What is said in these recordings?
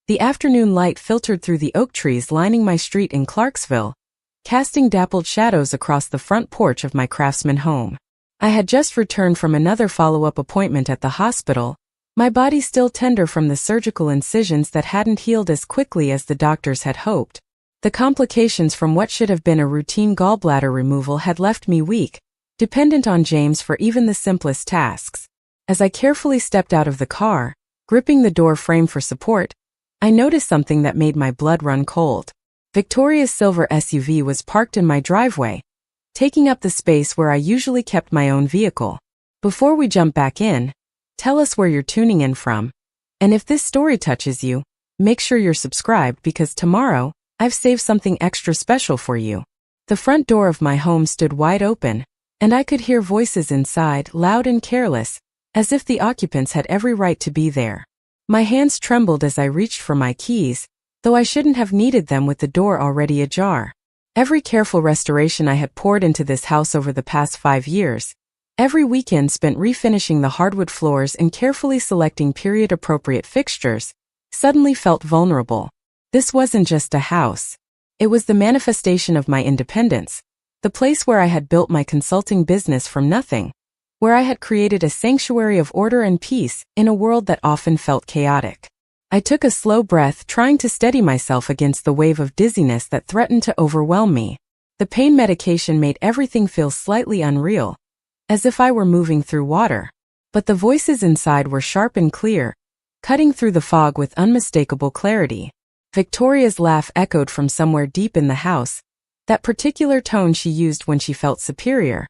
The afternoon light filtered through the oak trees lining my street in Clarksville, casting dappled shadows across the front porch of my Craftsman home. I had just returned from another follow-up appointment at the hospital, my body still tender from the surgical incisions that hadn't healed as quickly as the doctors had hoped. The complications from what should have been a routine gallbladder removal had left me weak, dependent on James for even the simplest tasks. As I carefully stepped out of the car, gripping the door frame for support, I noticed something that made my blood run cold. Victoria's silver SUV was parked in my driveway, taking up the space where I usually kept my own vehicle. Before we jump back in, tell us where you're tuning in from. And if this story touches you, make sure you're subscribed because tomorrow, I've saved something extra special for you. The front door of my home stood wide open, and I could hear voices inside, loud and careless, as if the occupants had every right to be there. My hands trembled as I reached for my keys, though I shouldn't have needed them with the door already ajar. Every careful restoration I had poured into this house over the past 5 years, every weekend spent refinishing the hardwood floors and carefully selecting period-appropriate fixtures, suddenly felt vulnerable. This wasn't just a house. It was the manifestation of my independence, the place where I had built my consulting business from nothing, where I had created a sanctuary of order and peace in a world that often felt chaotic. I took a slow breath, trying to steady myself against the wave of dizziness that threatened to overwhelm me. The pain medication made everything feel slightly unreal, as if I were moving through water. But the voices inside were sharp and clear, cutting through the fog with unmistakable clarity. Victoria's laugh echoed from somewhere deep in the house, that particular tone she used when she felt superior,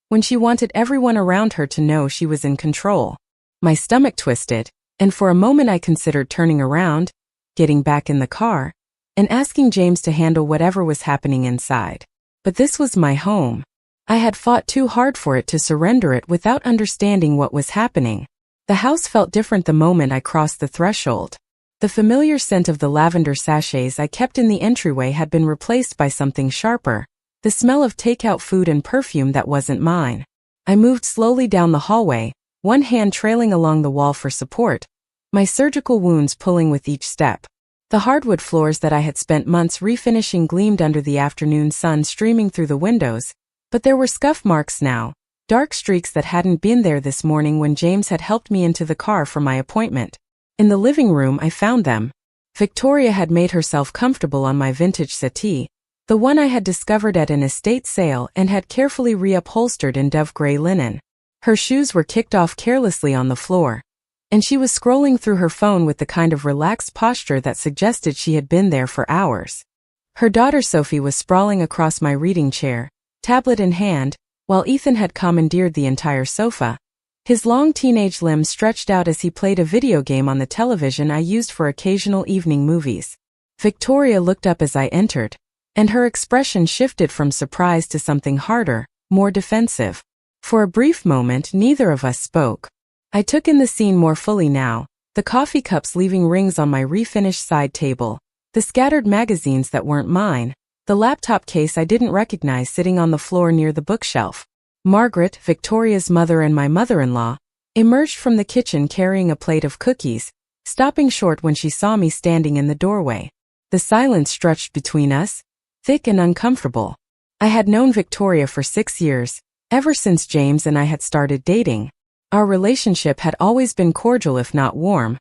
when she wanted everyone around her to know she was in control. My stomach twisted, and for a moment I considered turning around, getting back in the car, and asking James to handle whatever was happening inside. But this was my home. I had fought too hard for it to surrender it without understanding what was happening. The house felt different the moment I crossed the threshold. The familiar scent of the lavender sachets I kept in the entryway had been replaced by something sharper, the smell of takeout food and perfume that wasn't mine. I moved slowly down the hallway, one hand trailing along the wall for support, my surgical wounds pulling with each step. The hardwood floors that I had spent months refinishing gleamed under the afternoon sun streaming through the windows, but there were scuff marks now, dark streaks that hadn't been there this morning when James had helped me into the car for my appointment. In the living room I found them. Victoria had made herself comfortable on my vintage settee, the one I had discovered at an estate sale and had carefully reupholstered in dove gray linen. Her shoes were kicked off carelessly on the floor, and she was scrolling through her phone with the kind of relaxed posture that suggested she had been there for hours. Her daughter Sophie was sprawling across my reading chair, tablet in hand, while Ethan had commandeered the entire sofa. His long teenage limbs stretched out as he played a video game on the television I used for occasional evening movies. Victoria looked up as I entered, and her expression shifted from surprise to something harder, more defensive. For a brief moment, neither of us spoke. I took in the scene more fully now, the coffee cups leaving rings on my refinished side table, the scattered magazines that weren't mine, the laptop case I didn't recognize sitting on the floor near the bookshelf. Margaret, Victoria's mother and my mother-in-law, emerged from the kitchen carrying a plate of cookies, stopping short when she saw me standing in the doorway. The silence stretched between us, thick and uncomfortable. I had known Victoria for 6 years, ever since James and I had started dating. Our relationship had always been cordial if not warm,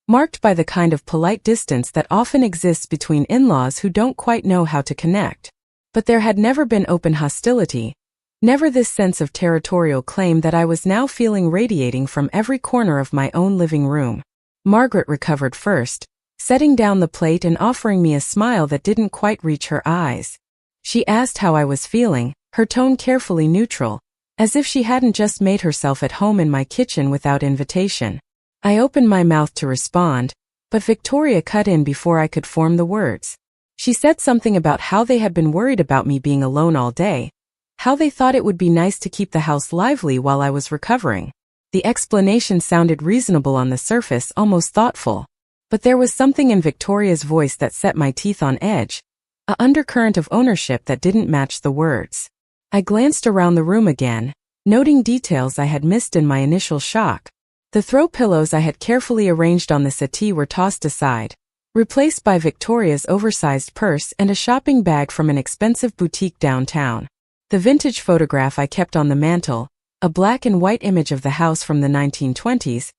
marked by the kind of polite distance that often exists between in-laws who don't quite know how to connect. But there had never been open hostility, never this sense of territorial claim that I was now feeling radiating from every corner of my own living room. Margaret recovered first, setting down the plate and offering me a smile that didn't quite reach her eyes. She asked how I was feeling, her tone carefully neutral, as if she hadn't just made herself at home in my kitchen without invitation. I opened my mouth to respond, but Victoria cut in before I could form the words. She said something about how they had been worried about me being alone all day, how they thought it would be nice to keep the house lively while I was recovering. The explanation sounded reasonable on the surface, almost thoughtful. But there was something in Victoria's voice that set my teeth on edge, an undercurrent of ownership that didn't match the words. I glanced around the room again, noting details I had missed in my initial shock. The throw pillows I had carefully arranged on the settee were tossed aside, replaced by Victoria's oversized purse and a shopping bag from an expensive boutique downtown. The vintage photograph I kept on the mantel, a black and white image of the house from the 1920s,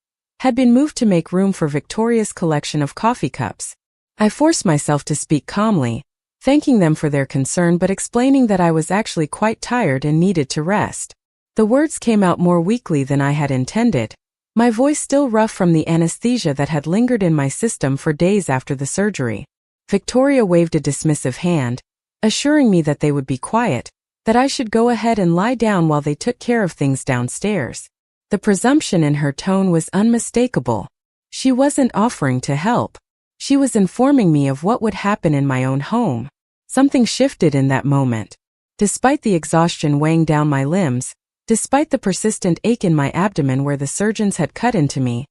had been moved to make room for Victoria's collection of coffee cups. I forced myself to speak calmly, thanking them for their concern but explaining that I was actually quite tired and needed to rest. The words came out more weakly than I had intended, my voice still rough from the anesthesia that had lingered in my system for days after the surgery. Victoria waved a dismissive hand, assuring me that they would be quiet, that I should go ahead and lie down while they took care of things downstairs. The presumption in her tone was unmistakable. She wasn't offering to help. She was informing me of what would happen in my own home. Something shifted in that moment. Despite the exhaustion weighing down my limbs, despite the persistent ache in my abdomen where the surgeons had cut into me,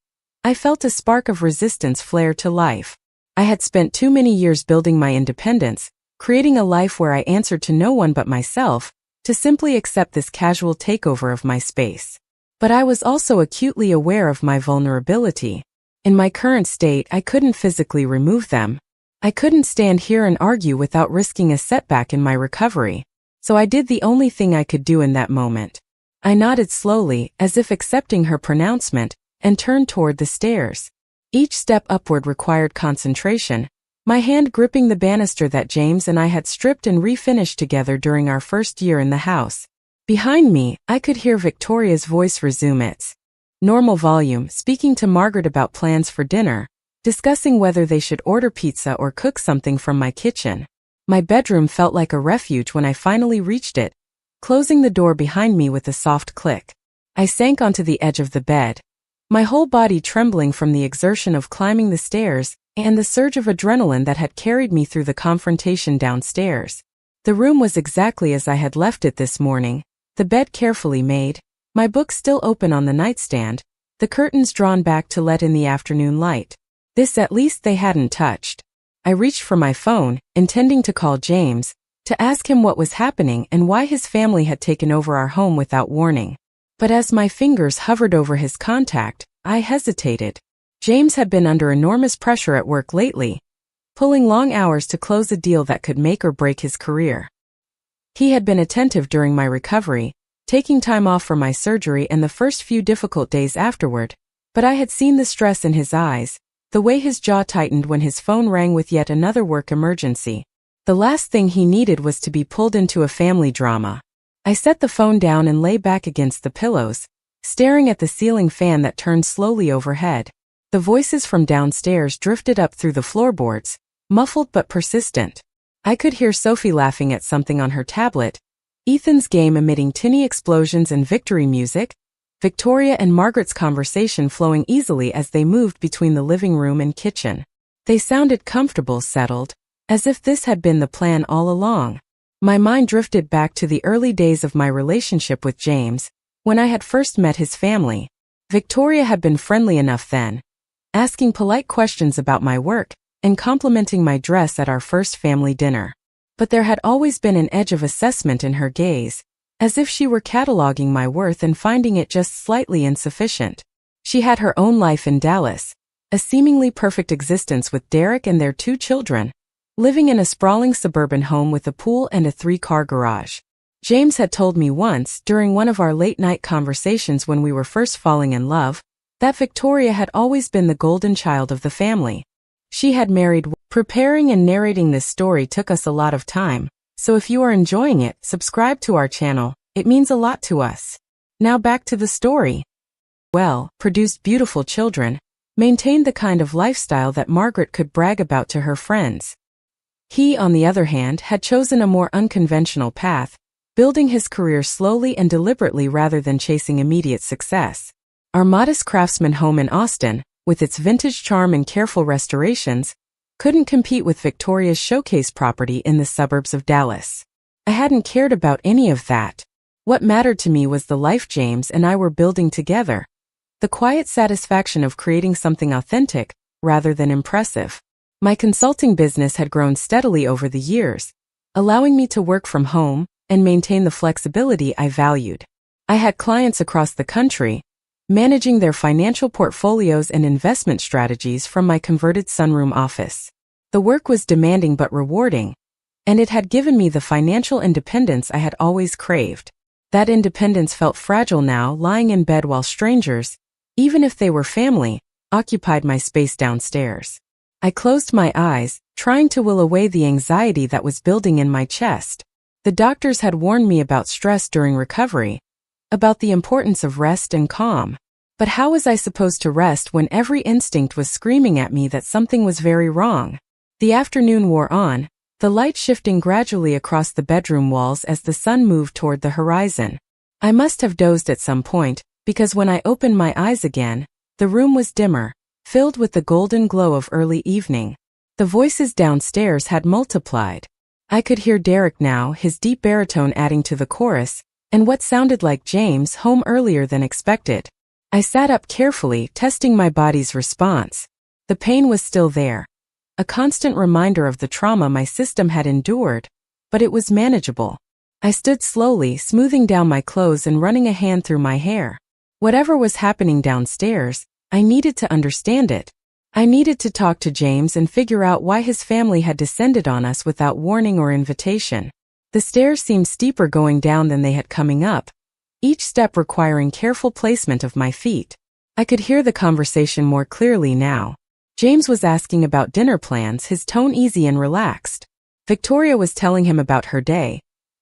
I felt a spark of resistance flare to life. I had spent too many years building my independence, creating a life where I answered to no one but myself, to simply accept this casual takeover of my space. But I was also acutely aware of my vulnerability. In my current state, I couldn't physically remove them. I couldn't stand here and argue without risking a setback in my recovery. So I did the only thing I could do in that moment. I nodded slowly, as if accepting her pronouncement, and turned toward the stairs. Each step upward required concentration, my hand gripping the banister that James and I had stripped and refinished together during our first year in the house. Behind me, I could hear Victoria's voice resume its normal volume, speaking to Margaret about plans for dinner, discussing whether they should order pizza or cook something from my kitchen. My bedroom felt like a refuge when I finally reached it, closing the door behind me with a soft click. I sank onto the edge of the bed, my whole body trembling from the exertion of climbing the stairs and the surge of adrenaline that had carried me through the confrontation downstairs. The room was exactly as I had left it this morning, the bed carefully made, my book still open on the nightstand, the curtains drawn back to let in the afternoon light. This at least they hadn't touched. I reached for my phone, intending to call James, to ask him what was happening and why his family had taken over our home without warning. But as my fingers hovered over his contact, I hesitated. James had been under enormous pressure at work lately, pulling long hours to close a deal that could make or break his career. He had been attentive during my recovery, taking time off for my surgery and the first few difficult days afterward, but I had seen the stress in his eyes, the way his jaw tightened when his phone rang with yet another work emergency. The last thing he needed was to be pulled into a family drama. I set the phone down and lay back against the pillows, staring at the ceiling fan that turned slowly overhead. The voices from downstairs drifted up through the floorboards, muffled but persistent. I could hear Sophie laughing at something on her tablet, Ethan's game emitting tinny explosions and victory music, Victoria and Margaret's conversation flowing easily as they moved between the living room and kitchen. They sounded comfortable, settled, as if this had been the plan all along. My mind drifted back to the early days of my relationship with James, when I had first met his family. Victoria had been friendly enough then, asking polite questions about my work and complimenting my dress at our first family dinner. But there had always been an edge of assessment in her gaze, as if she were cataloging my worth and finding it just slightly insufficient. She had her own life in Dallas, a seemingly perfect existence with Derek and their 2 children, living in a sprawling suburban home with a pool and a 3-car garage. James had told me once, during one of our late-night conversations when we were first falling in love, that Victoria had always been the golden child of the family. She had married. Preparing and narrating this story took us a lot of time, so if you are enjoying it, subscribe to our channel, it means a lot to us. Now back to the story. Well, produced beautiful children, maintained the kind of lifestyle that Margaret could brag about to her friends. He, on the other hand, had chosen a more unconventional path, building his career slowly and deliberately rather than chasing immediate success. Our modest craftsman home in Austin, with its vintage charm and careful restorations, couldn't compete with Victoria's showcase property in the suburbs of Dallas. I hadn't cared about any of that. What mattered to me was the life James and I were building together, the quiet satisfaction of creating something authentic, rather than impressive. My consulting business had grown steadily over the years, allowing me to work from home and maintain the flexibility I valued. I had clients across the country, managing their financial portfolios and investment strategies from my converted sunroom office. The work was demanding but rewarding, and it had given me the financial independence I had always craved. That independence felt fragile now, lying in bed while strangers, even if they were family, occupied my space downstairs. I closed my eyes, trying to will away the anxiety that was building in my chest. The doctors had warned me about stress during recovery, about the importance of rest and calm. But how was I supposed to rest when every instinct was screaming at me that something was very wrong? The afternoon wore on, the light shifting gradually across the bedroom walls as the sun moved toward the horizon. I must have dozed at some point, because when I opened my eyes again, the room was dimmer, filled with the golden glow of early evening. The voices downstairs had multiplied. I could hear Derek now, his deep baritone adding to the chorus, and what sounded like James home earlier than expected. I sat up carefully, testing my body's response. The pain was still there, a constant reminder of the trauma my system had endured, but it was manageable. I stood slowly, smoothing down my clothes and running a hand through my hair. Whatever was happening downstairs, I needed to understand it. I needed to talk to James and figure out why his family had descended on us without warning or invitation. The stairs seemed steeper going down than they had coming up, each step requiring careful placement of my feet. I could hear the conversation more clearly now. James was asking about dinner plans, his tone easy and relaxed. Victoria was telling him about her day,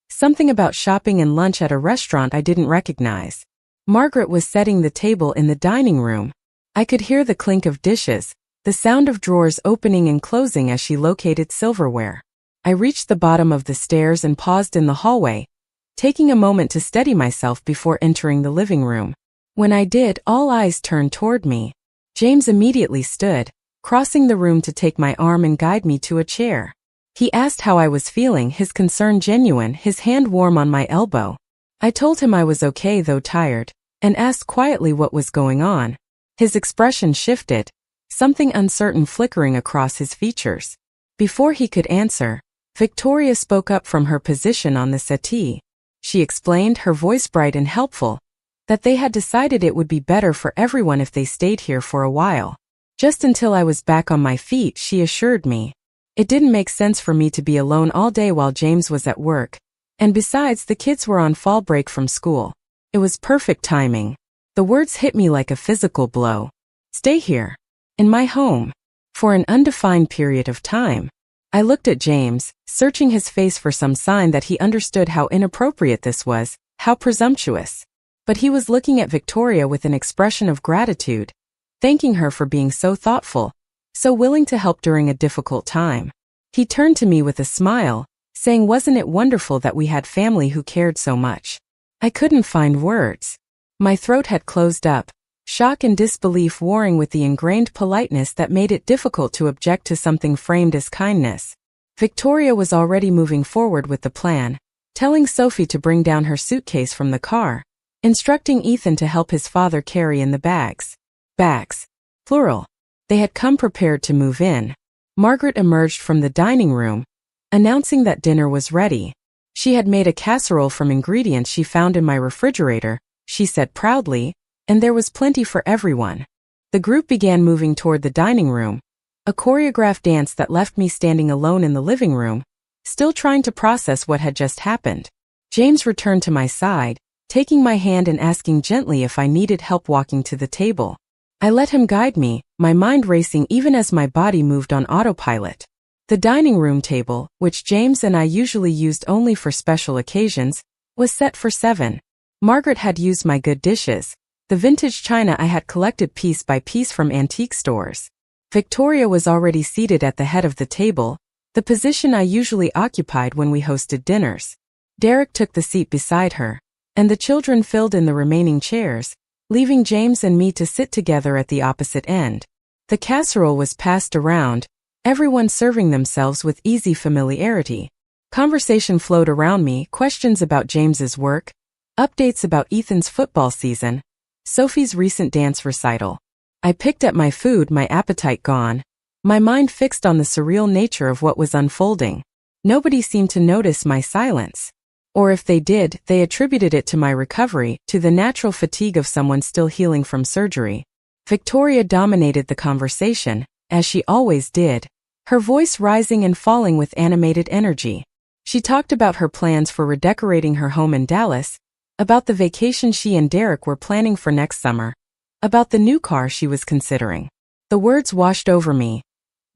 something about shopping and lunch at a restaurant I didn't recognize. Margaret was setting the table in the dining room. I could hear the clink of dishes, the sound of drawers opening and closing as she located silverware. I reached the bottom of the stairs and paused in the hallway, taking a moment to steady myself before entering the living room. When I did, all eyes turned toward me. James immediately stood, crossing the room to take my arm and guide me to a chair. He asked how I was feeling, his concern genuine, his hand warm on my elbow. I told him I was okay though tired, and asked quietly what was going on. His expression shifted, something uncertain flickering across his features. Before he could answer, Victoria spoke up from her position on the settee. She explained, her voice bright and helpful, that they had decided it would be better for everyone if they stayed here for a while. Just until I was back on my feet, she assured me. It didn't make sense for me to be alone all day while James was at work, and besides, the kids were on fall break from school. It was perfect timing. The words hit me like a physical blow. Stay here, in my home, for an undefined period of time. I looked at James, searching his face for some sign that he understood how inappropriate this was, how presumptuous. But he was looking at Victoria with an expression of gratitude, thanking her for being so thoughtful, so willing to help during a difficult time. He turned to me with a smile, saying, "Wasn't it wonderful that we had family who cared so much?" I couldn't find words. My throat had closed up, shock and disbelief warring with the ingrained politeness that made it difficult to object to something framed as kindness. Victoria was already moving forward with the plan, telling Sophie to bring down her suitcase from the car, instructing Ethan to help his father carry in the bags. Bags. Plural. They had come prepared to move in. Margaret emerged from the dining room, announcing that dinner was ready. She had made a casserole from ingredients she found in my refrigerator, she said proudly, and there was plenty for everyone. The group began moving toward the dining room, a choreographed dance that left me standing alone in the living room, still trying to process what had just happened. James returned to my side, taking my hand and asking gently if I needed help walking to the table. I let him guide me, my mind racing even as my body moved on autopilot. The dining room table, which James and I usually used only for special occasions, was set for 7. Margaret had used my good dishes, the vintage china I had collected piece by piece from antique stores. Victoria was already seated at the head of the table, the position I usually occupied when we hosted dinners. Derek took the seat beside her, and the children filled in the remaining chairs, leaving James and me to sit together at the opposite end. The casserole was passed around, everyone serving themselves with easy familiarity. Conversation flowed around me, questions about James's work, updates about Ethan's football season, Sophie's recent dance recital. I picked at my food, my appetite gone, my mind fixed on the surreal nature of what was unfolding. Nobody seemed to notice my silence, Or if they did, they attributed it to my recovery, to the natural fatigue of someone still healing from surgery. Victoria dominated the conversation, as she always did, her voice rising and falling with animated energy. She talked about her plans for redecorating her home in Dallas, about the vacation she and Derek were planning for next summer, about the new car she was considering. The words washed over me,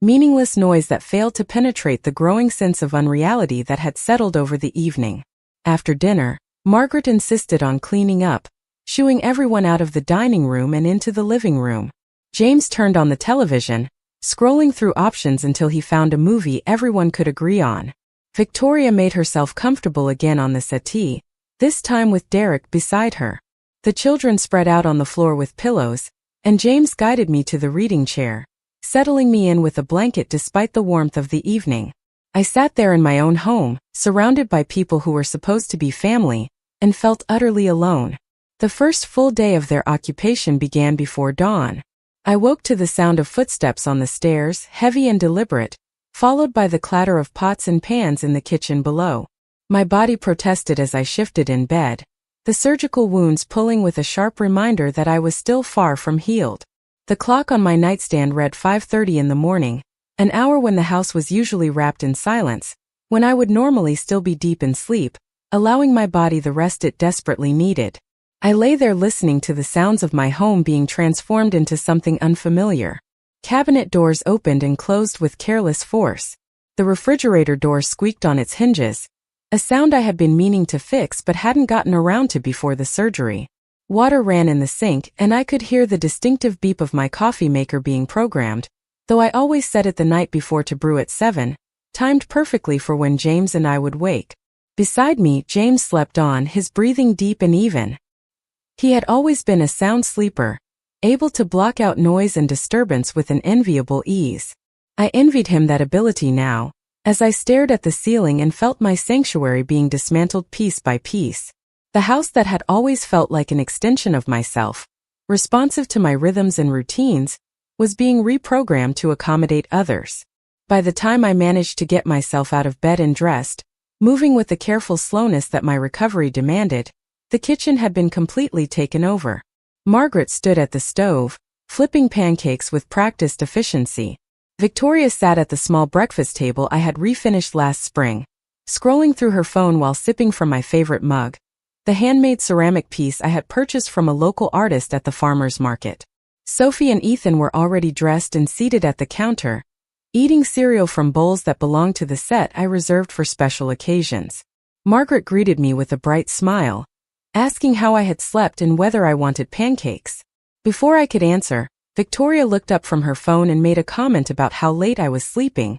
meaningless noise that failed to penetrate the growing sense of unreality that had settled over the evening. After dinner, Margaret insisted on cleaning up, shooing everyone out of the dining room and into the living room. James turned on the television, scrolling through options until he found a movie everyone could agree on. Victoria made herself comfortable again on the settee, this time with Derek beside her. The children spread out on the floor with pillows, and James guided me to the reading chair, settling me in with a blanket despite the warmth of the evening. I sat there in my own home, surrounded by people who were supposed to be family, and felt utterly alone. The first full day of their occupation began before dawn. I woke to the sound of footsteps on the stairs, heavy and deliberate, followed by the clatter of pots and pans in the kitchen below. My body protested as I shifted in bed, the surgical wounds pulling with a sharp reminder that I was still far from healed. The clock on my nightstand read 5:30 in the morning, an hour when the house was usually wrapped in silence, when I would normally still be deep in sleep, allowing my body the rest it desperately needed. I lay there listening to the sounds of my home being transformed into something unfamiliar. Cabinet doors opened and closed with careless force. The refrigerator door squeaked on its hinges, a sound I had been meaning to fix but hadn't gotten around to before the surgery. Water ran in the sink, and I could hear the distinctive beep of my coffee maker being programmed, though I always set it the night before to brew at 7, timed perfectly for when James and I would wake. Beside me, James slept on, his breathing deep and even. He had always been a sound sleeper, able to block out noise and disturbance with an enviable ease. I envied him that ability now, as I stared at the ceiling and felt my sanctuary being dismantled piece by piece. The house that had always felt like an extension of myself, responsive to my rhythms and routines, was being reprogrammed to accommodate others. By the time I managed to get myself out of bed and dressed, moving with the careful slowness that my recovery demanded, the kitchen had been completely taken over. Margaret stood at the stove, flipping pancakes with practiced efficiency. Victoria sat at the small breakfast table I had refinished last spring, scrolling through her phone while sipping from my favorite mug, the handmade ceramic piece I had purchased from a local artist at the farmer's market. Sophie and Ethan were already dressed and seated at the counter, eating cereal from bowls that belonged to the set I reserved for special occasions. Margaret greeted me with a bright smile, asking how I had slept and whether I wanted pancakes. Before I could answer, Victoria looked up from her phone and made a comment about how late I was sleeping,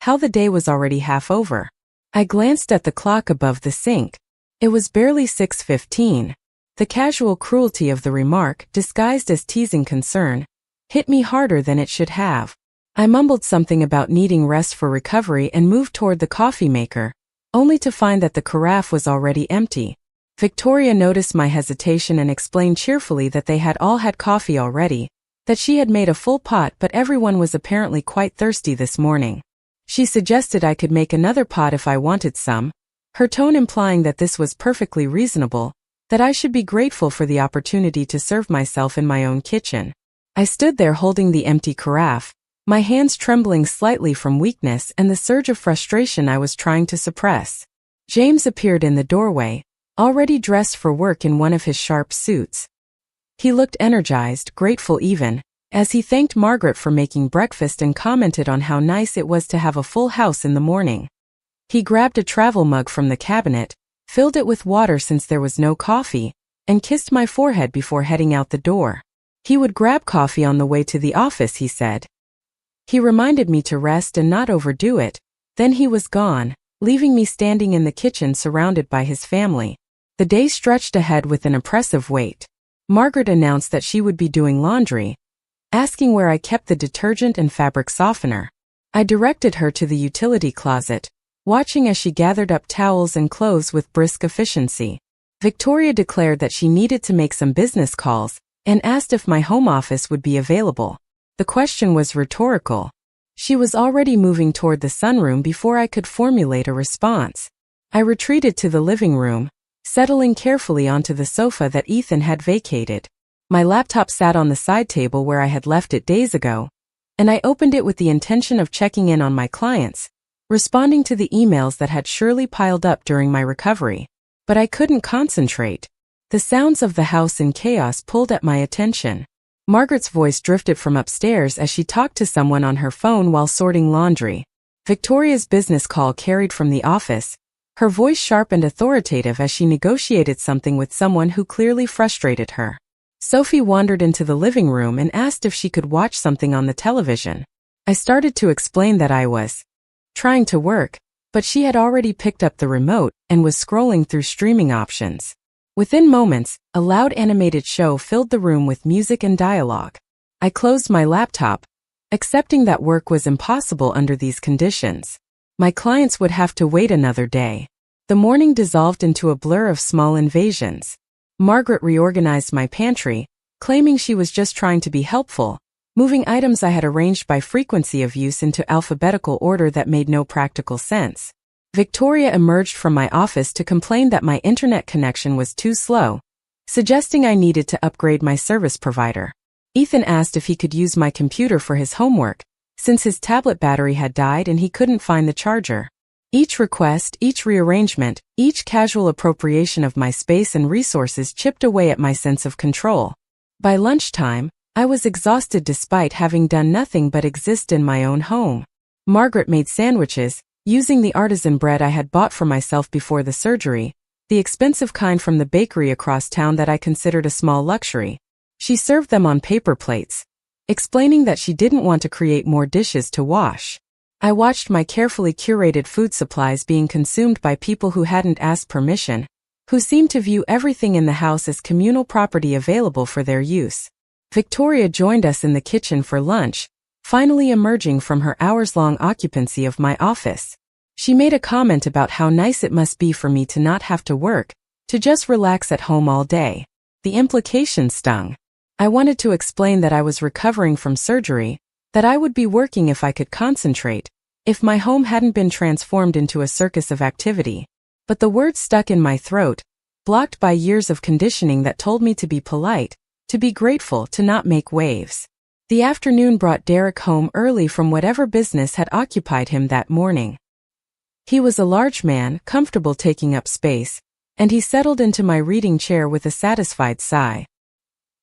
how the day was already half over. I glanced at the clock above the sink. It was barely 6:15. The casual cruelty of the remark, disguised as teasing concern, hit me harder than it should have. I mumbled something about needing rest for recovery and moved toward the coffee maker, only to find that the carafe was already empty. Victoria noticed my hesitation and explained cheerfully that they had all had coffee already, that she had made a full pot but everyone was apparently quite thirsty this morning. She suggested I could make another pot if I wanted some, her tone implying that this was perfectly reasonable, that I should be grateful for the opportunity to serve myself in my own kitchen. I stood there holding the empty carafe, my hands trembling slightly from weakness and the surge of frustration I was trying to suppress. James appeared in the doorway, already dressed for work in one of his sharp suits. He looked energized, grateful even, as he thanked Margaret for making breakfast and commented on how nice it was to have a full house in the morning. He grabbed a travel mug from the cabinet, filled it with water since there was no coffee, and kissed my forehead before heading out the door. He would grab coffee on the way to the office, he said. He reminded me to rest and not overdo it, then he was gone, leaving me standing in the kitchen surrounded by his family. The day stretched ahead with an oppressive weight. Margaret announced that she would be doing laundry, asking where I kept the detergent and fabric softener. I directed her to the utility closet, watching as she gathered up towels and clothes with brisk efficiency. Victoria declared that she needed to make some business calls, and asked if my home office would be available. The question was rhetorical. She was already moving toward the sunroom before I could formulate a response. I retreated to the living room, settling carefully onto the sofa that Ethan had vacated. My laptop sat on the side table where I had left it days ago, and I opened it with the intention of checking in on my clients, responding to the emails that had surely piled up during my recovery. But I couldn't concentrate. The sounds of the house in chaos pulled at my attention. Margaret's voice drifted from upstairs as she talked to someone on her phone while sorting laundry. Victoria's business call carried from the office, her voice sharp and authoritative as she negotiated something with someone who clearly frustrated her. Sophie wandered into the living room and asked if she could watch something on the television. I started to explain that I was trying to work, but she had already picked up the remote and was scrolling through streaming options. Within moments, a loud animated show filled the room with music and dialogue. I closed my laptop, accepting that work was impossible under these conditions. My clients would have to wait another day. The morning dissolved into a blur of small invasions. Margaret reorganized my pantry, claiming she was just trying to be helpful, moving items I had arranged by frequency of use into alphabetical order that made no practical sense. Victoria emerged from my office to complain that my internet connection was too slow, suggesting I needed to upgrade my service provider. Ethan asked if he could use my computer for his homework, since his tablet battery had died and he couldn't find the charger. Each request, each rearrangement, each casual appropriation of my space and resources chipped away at my sense of control. By lunchtime, I was exhausted despite having done nothing but exist in my own home. Margaret made sandwiches, using the artisan bread I had bought for myself before the surgery, the expensive kind from the bakery across town that I considered a small luxury. She served them on paper plates, explaining that she didn't want to create more dishes to wash. I watched my carefully curated food supplies being consumed by people who hadn't asked permission, who seemed to view everything in the house as communal property available for their use. Victoria joined us in the kitchen for lunch, finally emerging from her hours-long occupancy of my office. She made a comment about how nice it must be for me to not have to work, to just relax at home all day. The implication stung. I wanted to explain that I was recovering from surgery, that I would be working if I could concentrate, if my home hadn't been transformed into a circus of activity. But the words stuck in my throat, blocked by years of conditioning that told me to be polite, to be grateful, to not make waves. The afternoon brought Derek home early from whatever business had occupied him that morning. He was a large man, comfortable taking up space, and he settled into my reading chair with a satisfied sigh.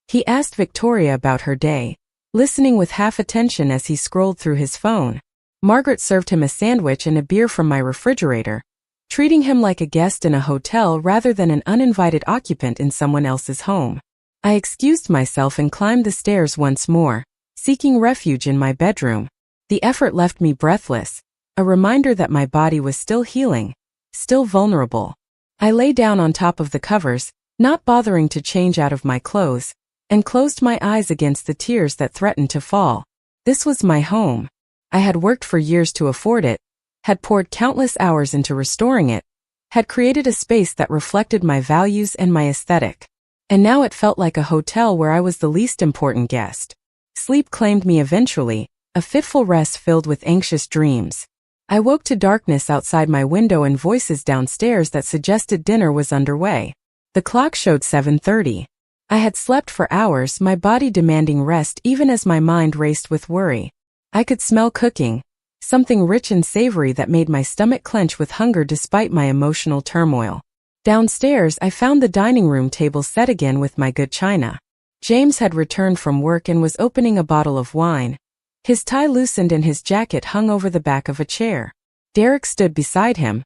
He asked Victoria about her day, listening with half attention as he scrolled through his phone. Margaret served him a sandwich and a beer from my refrigerator, treating him like a guest in a hotel rather than an uninvited occupant in someone else's home. I excused myself and climbed the stairs once more, seeking refuge in my bedroom. The effort left me breathless, a reminder that my body was still healing, still vulnerable. I lay down on top of the covers, not bothering to change out of my clothes, and closed my eyes against the tears that threatened to fall. This was my home. I had worked for years to afford it, had poured countless hours into restoring it, had created a space that reflected my values and my aesthetic. And now it felt like a hotel where I was the least important guest. Sleep claimed me eventually, a fitful rest filled with anxious dreams. I woke to darkness outside my window and voices downstairs that suggested dinner was underway. The clock showed 7:30. I had slept for hours, my body demanding rest even as my mind raced with worry. I could smell cooking, something rich and savory that made my stomach clench with hunger despite my emotional turmoil. Downstairs, I found the dining room table set again with my good china. James had returned from work and was opening a bottle of wine. His tie loosened and his jacket hung over the back of a chair. Derek stood beside him,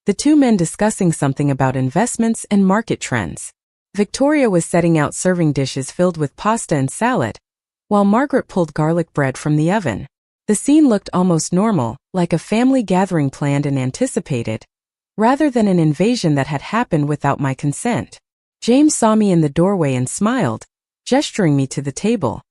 the two men discussing something about investments and market trends. Victoria was setting out serving dishes filled with pasta and salad, while Margaret pulled garlic bread from the oven. The scene looked almost normal, like a family gathering planned and anticipated, rather than an invasion that had happened without my consent. James saw me in the doorway and smiled, gesturing me to the table.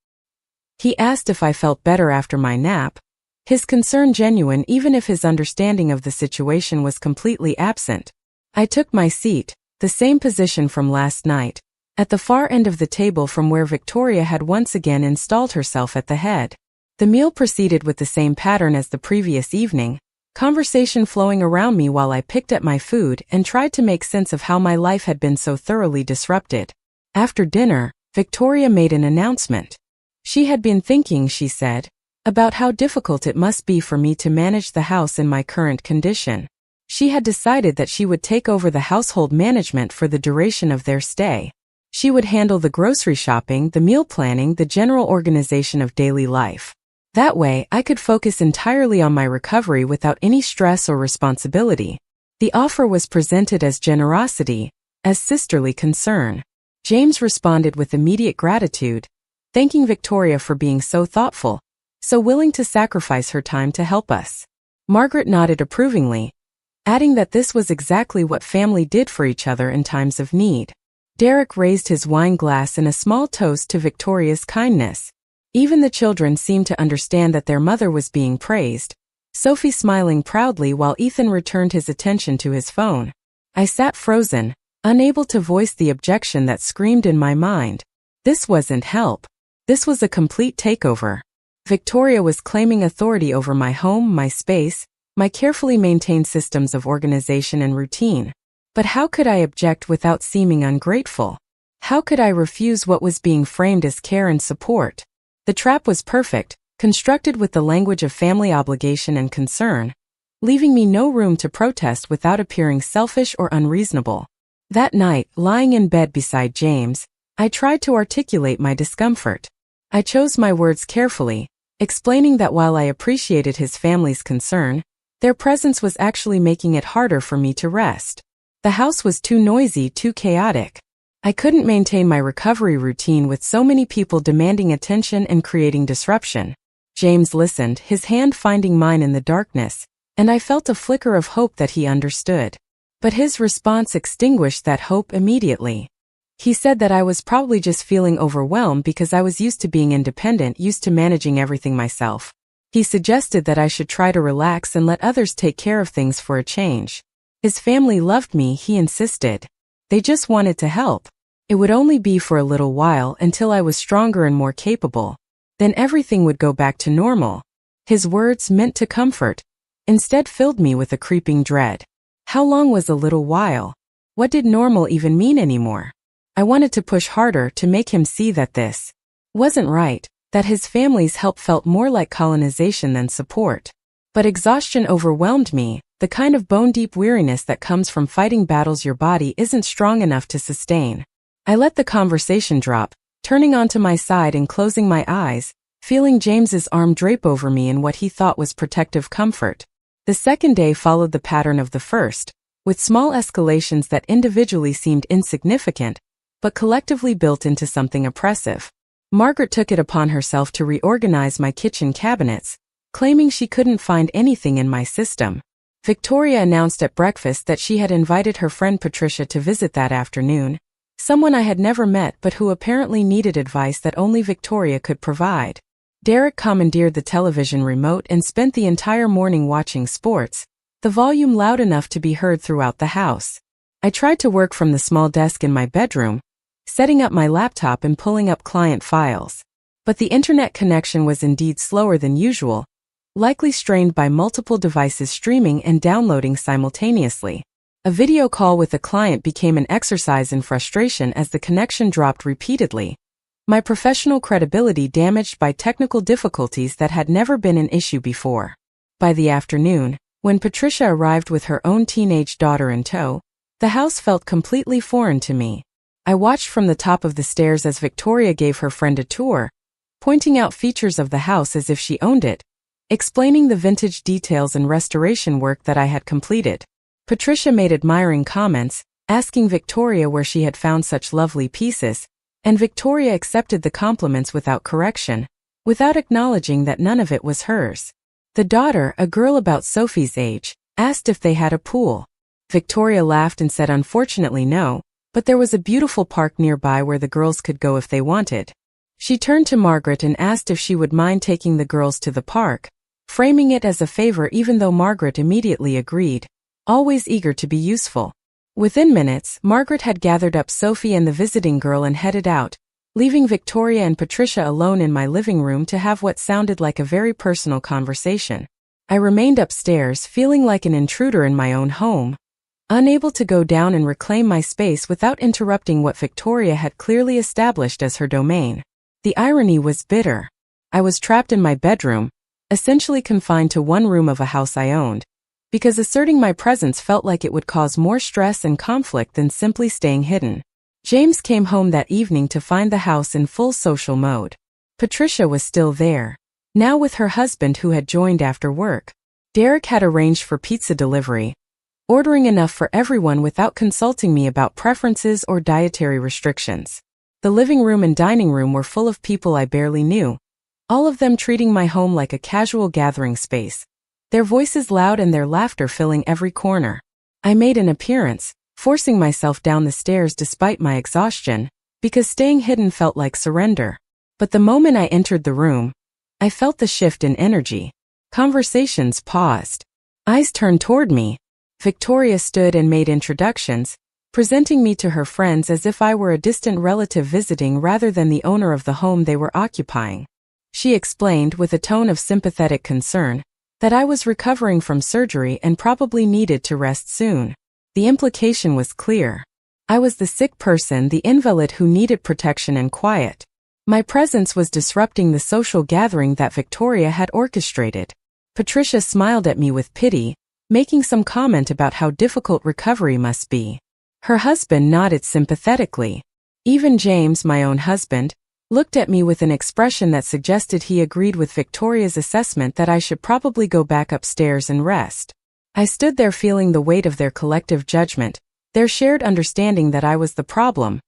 He asked if I felt better after my nap, his concern genuine even if his understanding of the situation was completely absent. I took my seat, the same position from last night, at the far end of the table from where Victoria had once again installed herself at the head. The meal proceeded with the same pattern as the previous evening, conversation flowing around me while I picked at my food and tried to make sense of how my life had been so thoroughly disrupted. After dinner, Victoria made an announcement. She had been thinking, she said, about how difficult it must be for me to manage the house in my current condition. She had decided that she would take over the household management for the duration of their stay. She would handle the grocery shopping, the meal planning, the general organization of daily life. That way, I could focus entirely on my recovery without any stress or responsibility. The offer was presented as generosity, as sisterly concern. James responded with immediate gratitude, thanking Victoria for being so thoughtful, so willing to sacrifice her time to help us. Margaret nodded approvingly, adding that this was exactly what family did for each other in times of need. Derek raised his wine glass in a small toast to Victoria's kindness. Even the children seemed to understand that their mother was being praised, Sophie smiling proudly while Ethan returned his attention to his phone. I sat frozen, unable to voice the objection that screamed in my mind. This wasn't help. This was a complete takeover. Victoria was claiming authority over my home, my space, my carefully maintained systems of organization and routine. But how could I object without seeming ungrateful? How could I refuse what was being framed as care and support? The trap was perfect, constructed with the language of family obligation and concern, leaving me no room to protest without appearing selfish or unreasonable. That night, lying in bed beside James, I tried to articulate my discomfort. I chose my words carefully, explaining that while I appreciated his family's concern, their presence was actually making it harder for me to rest. The house was too noisy, too chaotic. I couldn't maintain my recovery routine with so many people demanding attention and creating disruption. James listened, his hand finding mine in the darkness, and I felt a flicker of hope that he understood. But his response extinguished that hope immediately. He said that I was probably just feeling overwhelmed because I was used to being independent, used to managing everything myself. He suggested that I should try to relax and let others take care of things for a change. His family loved me, he insisted. They just wanted to help. It would only be for a little while until I was stronger and more capable. Then everything would go back to normal. His words, meant to comfort, instead filled me with a creeping dread. How long was a little while? What did normal even mean anymore? I wanted to push harder to make him see that this wasn't right, that his family's help felt more like colonization than support. But exhaustion overwhelmed me, the kind of bone-deep weariness that comes from fighting battles your body isn't strong enough to sustain. I let the conversation drop, turning onto my side and closing my eyes, feeling James's arm drape over me in what he thought was protective comfort. The second day followed the pattern of the first, with small escalations that individually seemed insignificant, but collectively built into something oppressive. Margaret took it upon herself to reorganize my kitchen cabinets, claiming she couldn't find anything in my system. Victoria announced at breakfast that she had invited her friend Patricia to visit that afternoon, someone I had never met but who apparently needed advice that only Victoria could provide. Derek commandeered the television remote and spent the entire morning watching sports, the volume loud enough to be heard throughout the house. I tried to work from the small desk in my bedroom, setting up my laptop and pulling up client files. But the internet connection was indeed slower than usual, likely strained by multiple devices streaming and downloading simultaneously. A video call with a client became an exercise in frustration as the connection dropped repeatedly, my professional credibility damaged by technical difficulties that had never been an issue before. By the afternoon, when Patricia arrived with her own teenage daughter in tow, the house felt completely foreign to me. I watched from the top of the stairs as Victoria gave her friend a tour, pointing out features of the house as if she owned it, explaining the vintage details and restoration work that I had completed. Patricia made admiring comments, asking Victoria where she had found such lovely pieces, and Victoria accepted the compliments without correction, without acknowledging that none of it was hers. The daughter, a girl about Sophie's age, asked if they had a pool. Victoria laughed and said unfortunately no, but there was a beautiful park nearby where the girls could go if they wanted. She turned to Margaret and asked if she would mind taking the girls to the park, framing it as a favor even though Margaret immediately agreed, always eager to be useful. Within minutes, Margaret had gathered up Sophie and the visiting girl and headed out, leaving Victoria and Patricia alone in my living room to have what sounded like a very personal conversation. I remained upstairs, feeling like an intruder in my own home, unable to go down and reclaim my space without interrupting what Victoria had clearly established as her domain. The irony was bitter. I was trapped in my bedroom, essentially confined to one room of a house I owned, because asserting my presence felt like it would cause more stress and conflict than simply staying hidden. James came home that evening to find the house in full social mode. Patricia was still there, now with her husband who had joined after work. Derek had arranged for pizza delivery, ordering enough for everyone without consulting me about preferences or dietary restrictions. The living room and dining room were full of people I barely knew, all of them treating my home like a casual gathering space, their voices loud and their laughter filling every corner. I made an appearance, forcing myself down the stairs despite my exhaustion, because staying hidden felt like surrender. But the moment I entered the room, I felt the shift in energy. Conversations paused. Eyes turned toward me. Victoria stood and made introductions, presenting me to her friends as if I were a distant relative visiting rather than the owner of the home they were occupying. She explained, with a tone of sympathetic concern, that I was recovering from surgery and probably needed to rest soon. The implication was clear. I was the sick person, the invalid who needed protection and quiet. My presence was disrupting the social gathering that Victoria had orchestrated. Patricia smiled at me with pity, making some comment about how difficult recovery must be. Her husband nodded sympathetically. Even James, my own husband, looked at me with an expression that suggested he agreed with Victoria's assessment that I should probably go back upstairs and rest. I stood there feeling the weight of their collective judgment, their shared understanding that I was the problem,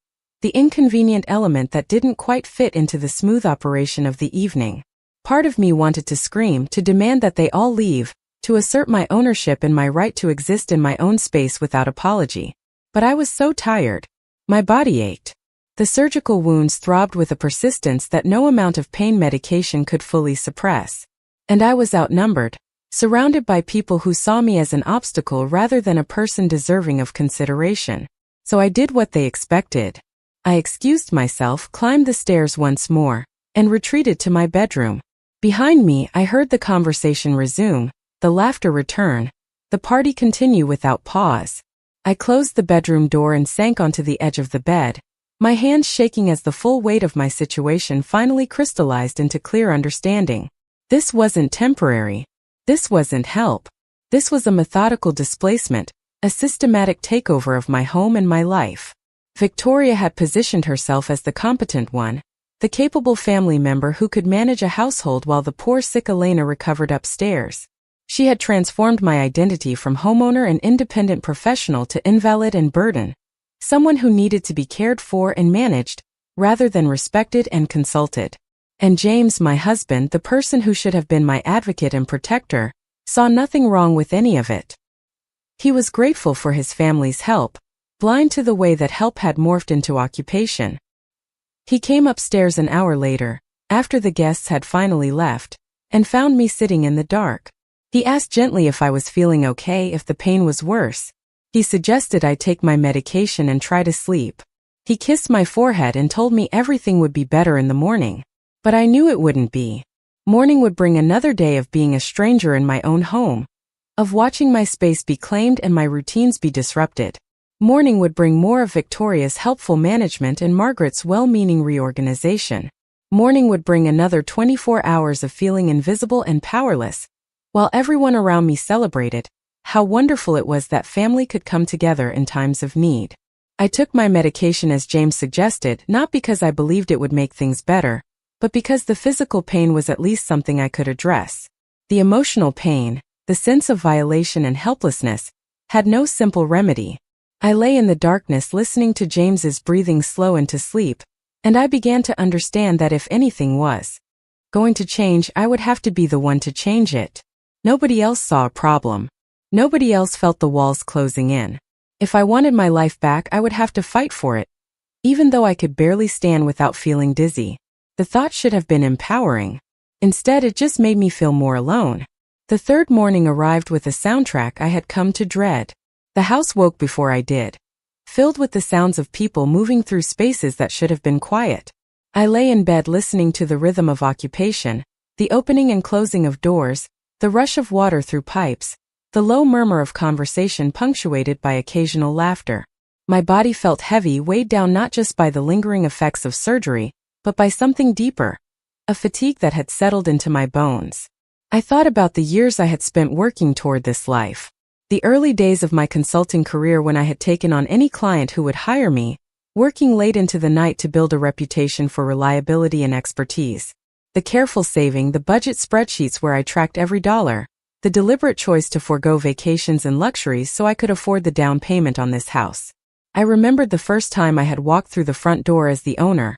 the inconvenient element that didn't quite fit into the smooth operation of the evening. Part of me wanted to scream, to demand that they all leave, to assert my ownership and my right to exist in my own space without apology. But I was so tired. My body ached. The surgical wounds throbbed with a persistence that no amount of pain medication could fully suppress. And I was outnumbered, surrounded by people who saw me as an obstacle rather than a person deserving of consideration. So I did what they expected. I excused myself, climbed the stairs once more, and retreated to my bedroom. Behind me, I heard the conversation resume, the laughter return, the party continue without pause. I closed the bedroom door and sank onto the edge of the bed, my hands shaking as the full weight of my situation finally crystallized into clear understanding. This wasn't temporary. This wasn't help. This was a methodical displacement, a systematic takeover of my home and my life. Victoria had positioned herself as the competent one, the capable family member who could manage a household while the poor sick Elena recovered upstairs. She had transformed my identity from homeowner and independent professional to invalid and burden, someone who needed to be cared for and managed, rather than respected and consulted. And James, my husband, the person who should have been my advocate and protector, saw nothing wrong with any of it. He was grateful for his family's help, blind to the way that help had morphed into occupation. He came upstairs an hour later, after the guests had finally left, and found me sitting in the dark. He asked gently if I was feeling okay, if the pain was worse. He suggested I take my medication and try to sleep. He kissed my forehead and told me everything would be better in the morning. But I knew it wouldn't be. Morning would bring another day of being a stranger in my own home, of watching my space be claimed and my routines be disrupted. Morning would bring more of Victoria's helpful management and Margaret's well-meaning reorganization. Morning would bring another 24 hours of feeling invisible and powerless, while everyone around me celebrated how wonderful it was that family could come together in times of need. I took my medication as James suggested, not because I believed it would make things better, but because the physical pain was at least something I could address. The emotional pain, the sense of violation and helplessness, had no simple remedy. I lay in the darkness listening to James's breathing slow into sleep, and I began to understand that if anything was going to change, I would have to be the one to change it. Nobody else saw a problem. Nobody else felt the walls closing in. If I wanted my life back, I would have to fight for it, even though I could barely stand without feeling dizzy. The thought should have been empowering. Instead, it just made me feel more alone. The third morning arrived with a soundtrack I had come to dread. The house woke before I did, filled with the sounds of people moving through spaces that should have been quiet. I lay in bed listening to the rhythm of occupation, the opening and closing of doors, The rush of water through pipes, the low murmur of conversation punctuated by occasional laughter. My body felt heavy, weighed down not just by the lingering effects of surgery, but by something deeper, a fatigue that had settled into my bones. I thought about the years I had spent working toward this life. The early days of my consulting career when I had taken on any client who would hire me, working late into the night to build a reputation for reliability and expertise. The careful saving, the budget spreadsheets where I tracked every dollar, the deliberate choice to forego vacations and luxuries so I could afford the down payment on this house. I remembered the first time I had walked through the front door as the owner,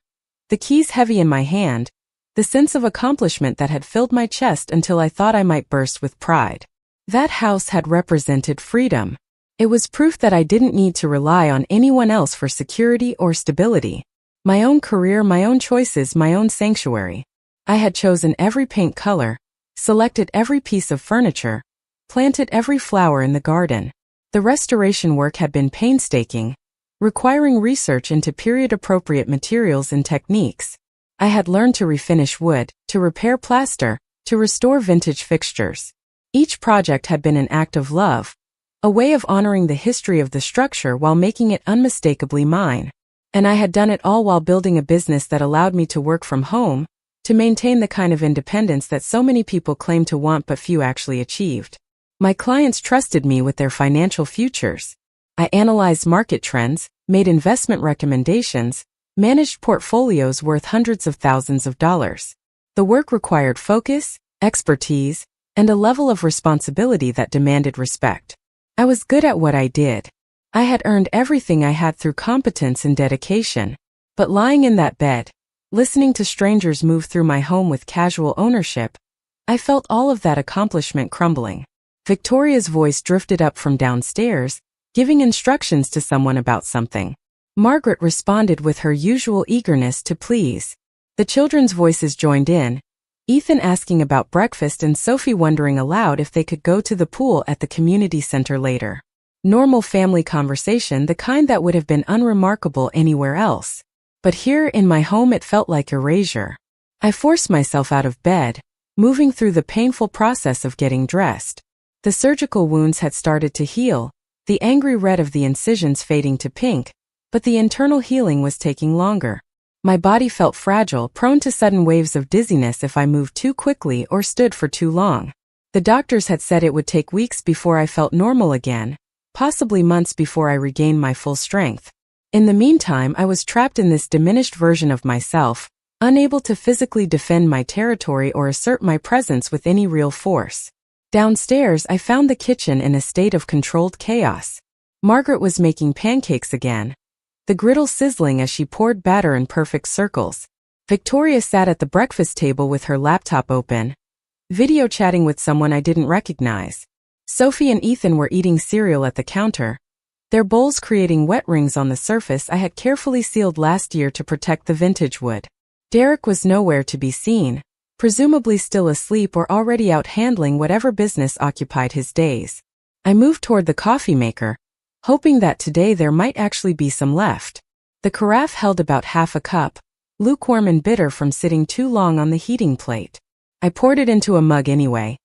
the keys heavy in my hand, the sense of accomplishment that had filled my chest until I thought I might burst with pride. That house had represented freedom. It was proof that I didn't need to rely on anyone else for security or stability. My own career, my own choices, my own sanctuary. I had chosen every paint color, selected every piece of furniture, planted every flower in the garden. The restoration work had been painstaking, requiring research into period-appropriate materials and techniques. I had learned to refinish wood, to repair plaster, to restore vintage fixtures. Each project had been an act of love, a way of honoring the history of the structure while making it unmistakably mine. And I had done it all while building a business that allowed me to work from home, to maintain the kind of independence that so many people claim to want but few actually achieved. My clients trusted me with their financial futures. I analyzed market trends, made investment recommendations, managed portfolios worth hundreds of thousands of dollars. The work required focus, expertise, and a level of responsibility that demanded respect. I was good at what I did. I had earned everything I had through competence and dedication. But lying in that bed, listening to strangers move through my home with casual ownership, I felt all of that accomplishment crumbling. Victoria's voice drifted up from downstairs, giving instructions to someone about something. Margaret responded with her usual eagerness to please. The children's voices joined in, Ethan asking about breakfast and Sophie wondering aloud if they could go to the pool at the community center later. Normal family conversation, the kind that would have been unremarkable anywhere else. But here in my home it felt like erasure. I forced myself out of bed, moving through the painful process of getting dressed. The surgical wounds had started to heal, the angry red of the incisions fading to pink, but the internal healing was taking longer. My body felt fragile, prone to sudden waves of dizziness if I moved too quickly or stood for too long. The doctors had said it would take weeks before I felt normal again, possibly months before I regained my full strength. In the meantime, I was trapped in this diminished version of myself, unable to physically defend my territory or assert my presence with any real force. Downstairs, I found the kitchen in a state of controlled chaos. Margaret was making pancakes again, the griddle sizzling as she poured batter in perfect circles. Victoria sat at the breakfast table with her laptop open, video chatting with someone I didn't recognize. Sophie and Ethan were eating cereal at the counter, their bowls creating wet rings on the surface I had carefully sealed last year to protect the vintage wood. Derek was nowhere to be seen, presumably still asleep or already out handling whatever business occupied his days. I moved toward the coffee maker, hoping that today there might actually be some left. The carafe held about half a cup, lukewarm and bitter from sitting too long on the heating plate. I poured it into a mug anyway,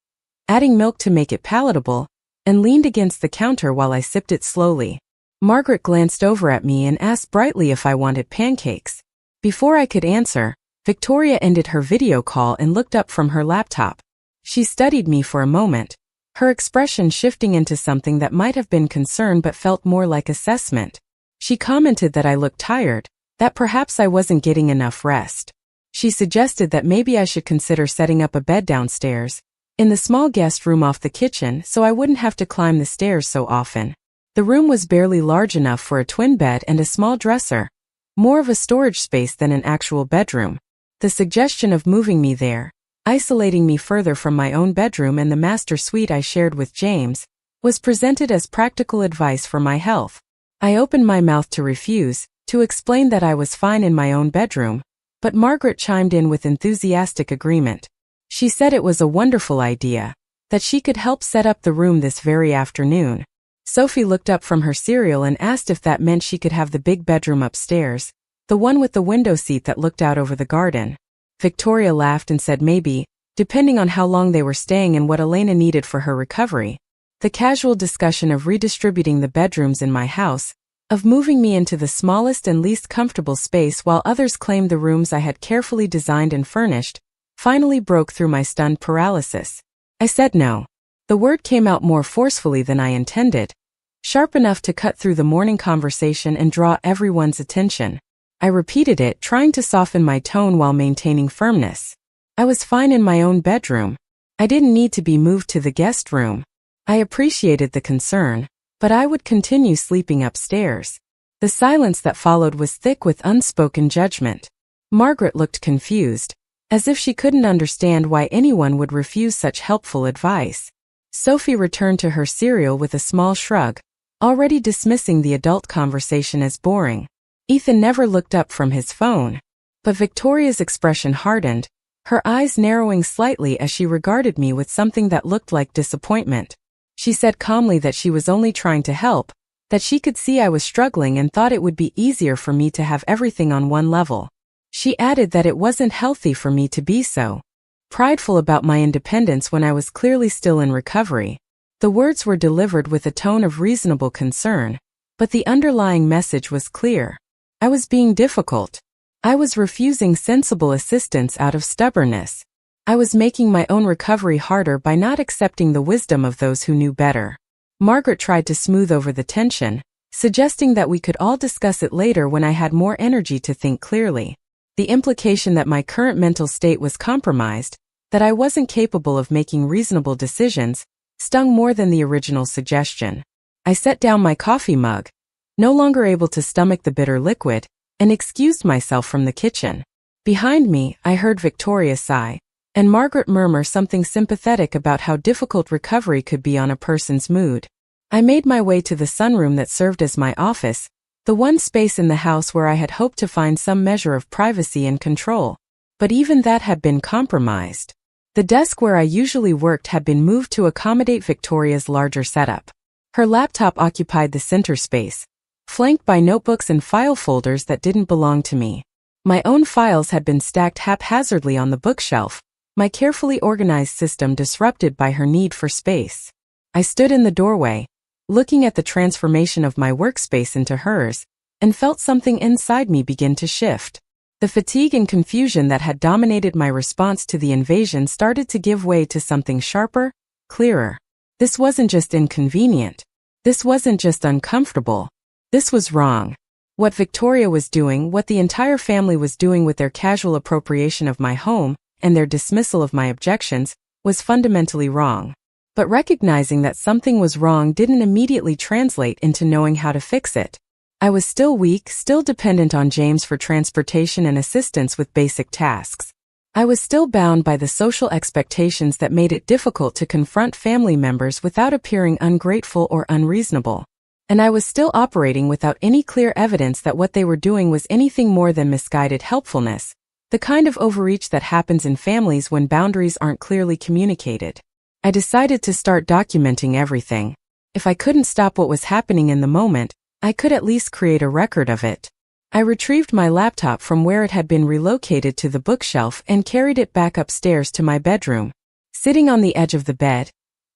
adding milk to make it palatable, and leaned against the counter while I sipped it slowly. Margaret glanced over at me and asked brightly if I wanted pancakes. Before I could answer, Victoria ended her video call and looked up from her laptop. She studied me for a moment, her expression shifting into something that might have been concern but felt more like assessment. She commented that I looked tired, that perhaps I wasn't getting enough rest. She suggested that maybe I should consider setting up a bed downstairs, in the small guest room off the kitchen, so I wouldn't have to climb the stairs so often. The room was barely large enough for a twin bed and a small dresser, more of a storage space than an actual bedroom. The suggestion of moving me there, isolating me further from my own bedroom and the master suite I shared with James, was presented as practical advice for my health. I opened my mouth to refuse, to explain that I was fine in my own bedroom, but Margaret chimed in with enthusiastic agreement. She said it was a wonderful idea, that she could help set up the room this very afternoon. Sophie looked up from her cereal and asked if that meant she could have the big bedroom upstairs, the one with the window seat that looked out over the garden. Victoria laughed and said maybe, depending on how long they were staying and what Elena needed for her recovery. The casual discussion of redistributing the bedrooms in my house, of moving me into the smallest and least comfortable space while others claimed the rooms I had carefully designed and furnished, finally broke through my stunned paralysis. I said no. The word came out more forcefully than I intended, sharp enough to cut through the morning conversation and draw everyone's attention. I repeated it, trying to soften my tone while maintaining firmness. I was fine in my own bedroom. I didn't need to be moved to the guest room. I appreciated the concern, but I would continue sleeping upstairs. The silence that followed was thick with unspoken judgment. Margaret looked confused, as if she couldn't understand why anyone would refuse such helpful advice. Sophie returned to her cereal with a small shrug, already dismissing the adult conversation as boring. Ethan never looked up from his phone. But Victoria's expression hardened, her eyes narrowing slightly as she regarded me with something that looked like disappointment. She said calmly that she was only trying to help, that she could see I was struggling and thought it would be easier for me to have everything on one level. She added that it wasn't healthy for me to be so prideful about my independence when I was clearly still in recovery. The words were delivered with a tone of reasonable concern, but the underlying message was clear. I was being difficult. I was refusing sensible assistance out of stubbornness. I was making my own recovery harder by not accepting the wisdom of those who knew better. Margaret tried to smooth over the tension, suggesting that we could all discuss it later when I had more energy to think clearly. The implication that my current mental state was compromised, that I wasn't capable of making reasonable decisions, stung more than the original suggestion. I set down my coffee mug, no longer able to stomach the bitter liquid, and excused myself from the kitchen. Behind me, I heard Victoria sigh, and Margaret murmur something sympathetic about how difficult recovery could be on a person's mood. I made my way to the sunroom that served as my office, the one space in the house where I had hoped to find some measure of privacy and control. But even that had been compromised. The desk where I usually worked had been moved to accommodate Victoria's larger setup. Her laptop occupied the center space, flanked by notebooks and file folders that didn't belong to me. My own files had been stacked haphazardly on the bookshelf, my carefully organized system disrupted by her need for space. I stood in the doorway, looking at the transformation of my workspace into hers, and felt something inside me begin to shift. The fatigue and confusion that had dominated my response to the invasion started to give way to something sharper, clearer. This wasn't just inconvenient. This wasn't just uncomfortable. This was wrong. What Victoria was doing, what the entire family was doing with their casual appropriation of my home, and their dismissal of my objections, was fundamentally wrong. But recognizing that something was wrong didn't immediately translate into knowing how to fix it. I was still weak, still dependent on James for transportation and assistance with basic tasks. I was still bound by the social expectations that made it difficult to confront family members without appearing ungrateful or unreasonable. And I was still operating without any clear evidence that what they were doing was anything more than misguided helpfulness, the kind of overreach that happens in families when boundaries aren't clearly communicated. I decided to start documenting everything. If I couldn't stop what was happening in the moment, I could at least create a record of it. I retrieved my laptop from where it had been relocated to the bookshelf and carried it back upstairs to my bedroom. Sitting on the edge of the bed,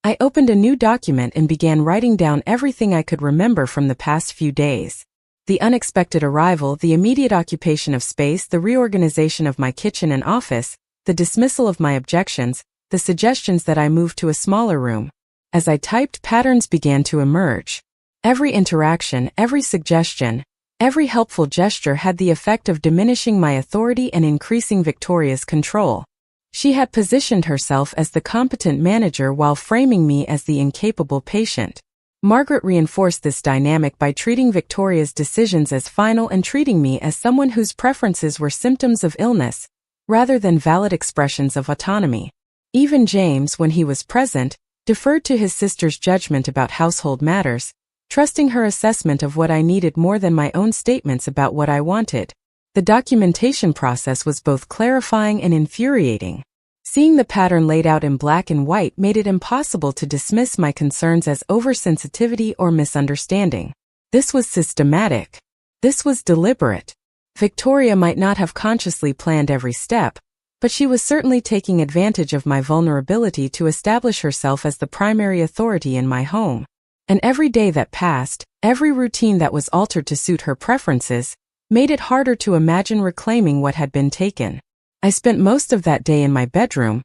I opened a new document and began writing down everything I could remember from the past few days. The unexpected arrival, the immediate occupation of space, the reorganization of my kitchen and office, the dismissal of my objections, the suggestions that I move to a smaller room. As I typed, patterns began to emerge. Every interaction, every suggestion, every helpful gesture had the effect of diminishing my authority and increasing Victoria's control. She had positioned herself as the competent manager while framing me as the incapable patient. Margaret reinforced this dynamic by treating Victoria's decisions as final and treating me as someone whose preferences were symptoms of illness, rather than valid expressions of autonomy. Even James, when he was present, deferred to his sister's judgment about household matters, trusting her assessment of what I needed more than my own statements about what I wanted. The documentation process was both clarifying and infuriating. Seeing the pattern laid out in black and white made it impossible to dismiss my concerns as oversensitivity or misunderstanding. This was systematic. This was deliberate. Victoria might not have consciously planned every step, But she was certainly taking advantage of my vulnerability to establish herself as the primary authority in my home. And every day that passed, every routine that was altered to suit her preferences, made it harder to imagine reclaiming what had been taken. I spent most of that day in my bedroom,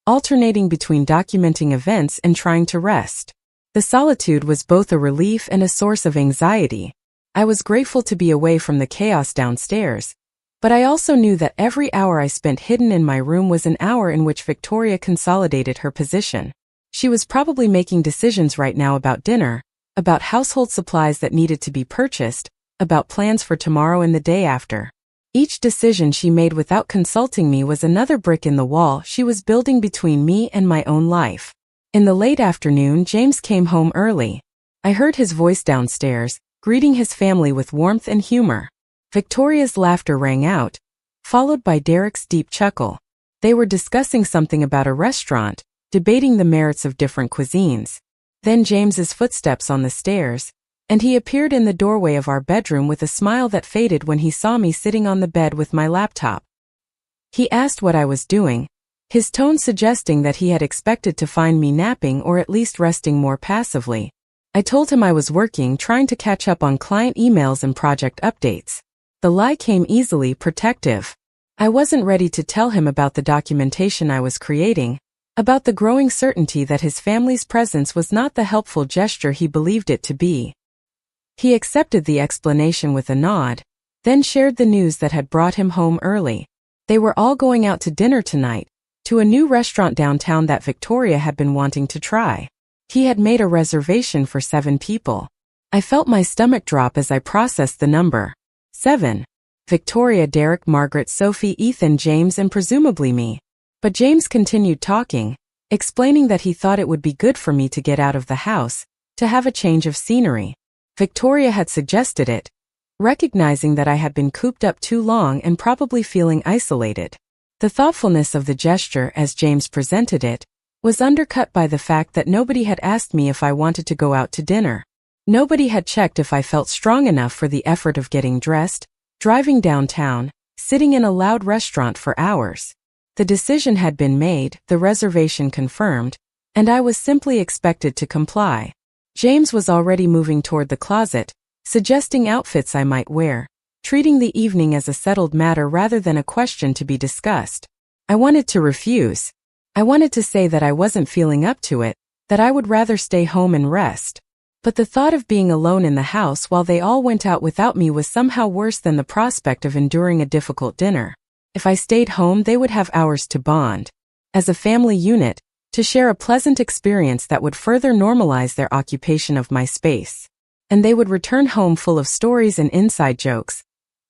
alternating between documenting events and trying to rest. The solitude was both a relief and a source of anxiety. I was grateful to be away from the chaos downstairs, but I also knew that every hour I spent hidden in my room was an hour in which Victoria consolidated her position. She was probably making decisions right now about dinner, about household supplies that needed to be purchased, about plans for tomorrow and the day after. Each decision she made without consulting me was another brick in the wall she was building between me and my own life. In the late afternoon, James came home early. I heard his voice downstairs, greeting his family with warmth and humor. Victoria's laughter rang out, followed by Derek's deep chuckle. They were discussing something about a restaurant, debating the merits of different cuisines. Then James's footsteps on the stairs, and he appeared in the doorway of our bedroom with a smile that faded when he saw me sitting on the bed with my laptop. He asked what I was doing, his tone suggesting that he had expected to find me napping or at least resting more passively. I told him I was working, trying to catch up on client emails and project updates. The lie came easily, protective. I wasn't ready to tell him about the documentation I was creating, about the growing certainty that his family's presence was not the helpful gesture he believed it to be. He accepted the explanation with a nod, then shared the news that had brought him home early. They were all going out to dinner tonight, to a new restaurant downtown that Victoria had been wanting to try. He had made a reservation for 7 people. I felt my stomach drop as I processed the number. 7. Victoria, Derek, Margaret, Sophie, Ethan, James, and presumably me. But James continued talking, explaining that he thought it would be good for me to get out of the house, to have a change of scenery. Victoria had suggested it, recognizing that I had been cooped up too long and probably feeling isolated. The thoughtfulness of the gesture, as James presented it, was undercut by the fact that nobody had asked me if I wanted to go out to dinner. Nobody had checked if I felt strong enough for the effort of getting dressed, driving downtown, sitting in a loud restaurant for hours. The decision had been made, the reservation confirmed, and I was simply expected to comply. James was already moving toward the closet, suggesting outfits I might wear, treating the evening as a settled matter rather than a question to be discussed. I wanted to refuse. I wanted to say that I wasn't feeling up to it, that I would rather stay home and rest. But the thought of being alone in the house while they all went out without me was somehow worse than the prospect of enduring a difficult dinner. If I stayed home, they would have hours to bond. As a family unit, to share a pleasant experience that would further normalize their occupation of my space. And they would return home full of stories and inside jokes.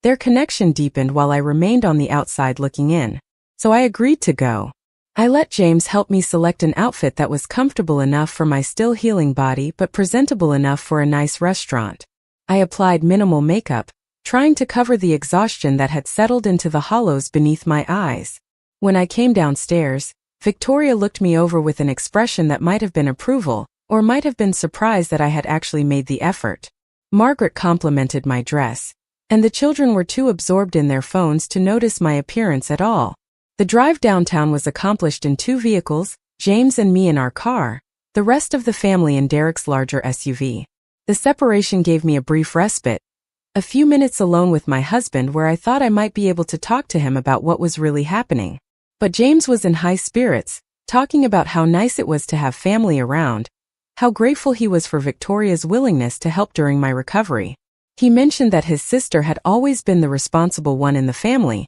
Their connection deepened while I remained on the outside looking in. So I agreed to go. I let James help me select an outfit that was comfortable enough for my still healing body but presentable enough for a nice restaurant. I applied minimal makeup, trying to cover the exhaustion that had settled into the hollows beneath my eyes. When I came downstairs, Victoria looked me over with an expression that might have been approval, or might have been surprise that I had actually made the effort. Margaret complimented my dress, and the children were too absorbed in their phones to notice my appearance at all. The drive downtown was accomplished in 2 vehicles, James and me in our car, the rest of the family in Derek's larger SUV. The separation gave me a brief respite, a few minutes alone with my husband where I thought I might be able to talk to him about what was really happening. But James was in high spirits, talking about how nice it was to have family around, how grateful he was for Victoria's willingness to help during my recovery. He mentioned that his sister had always been the responsible one in the family,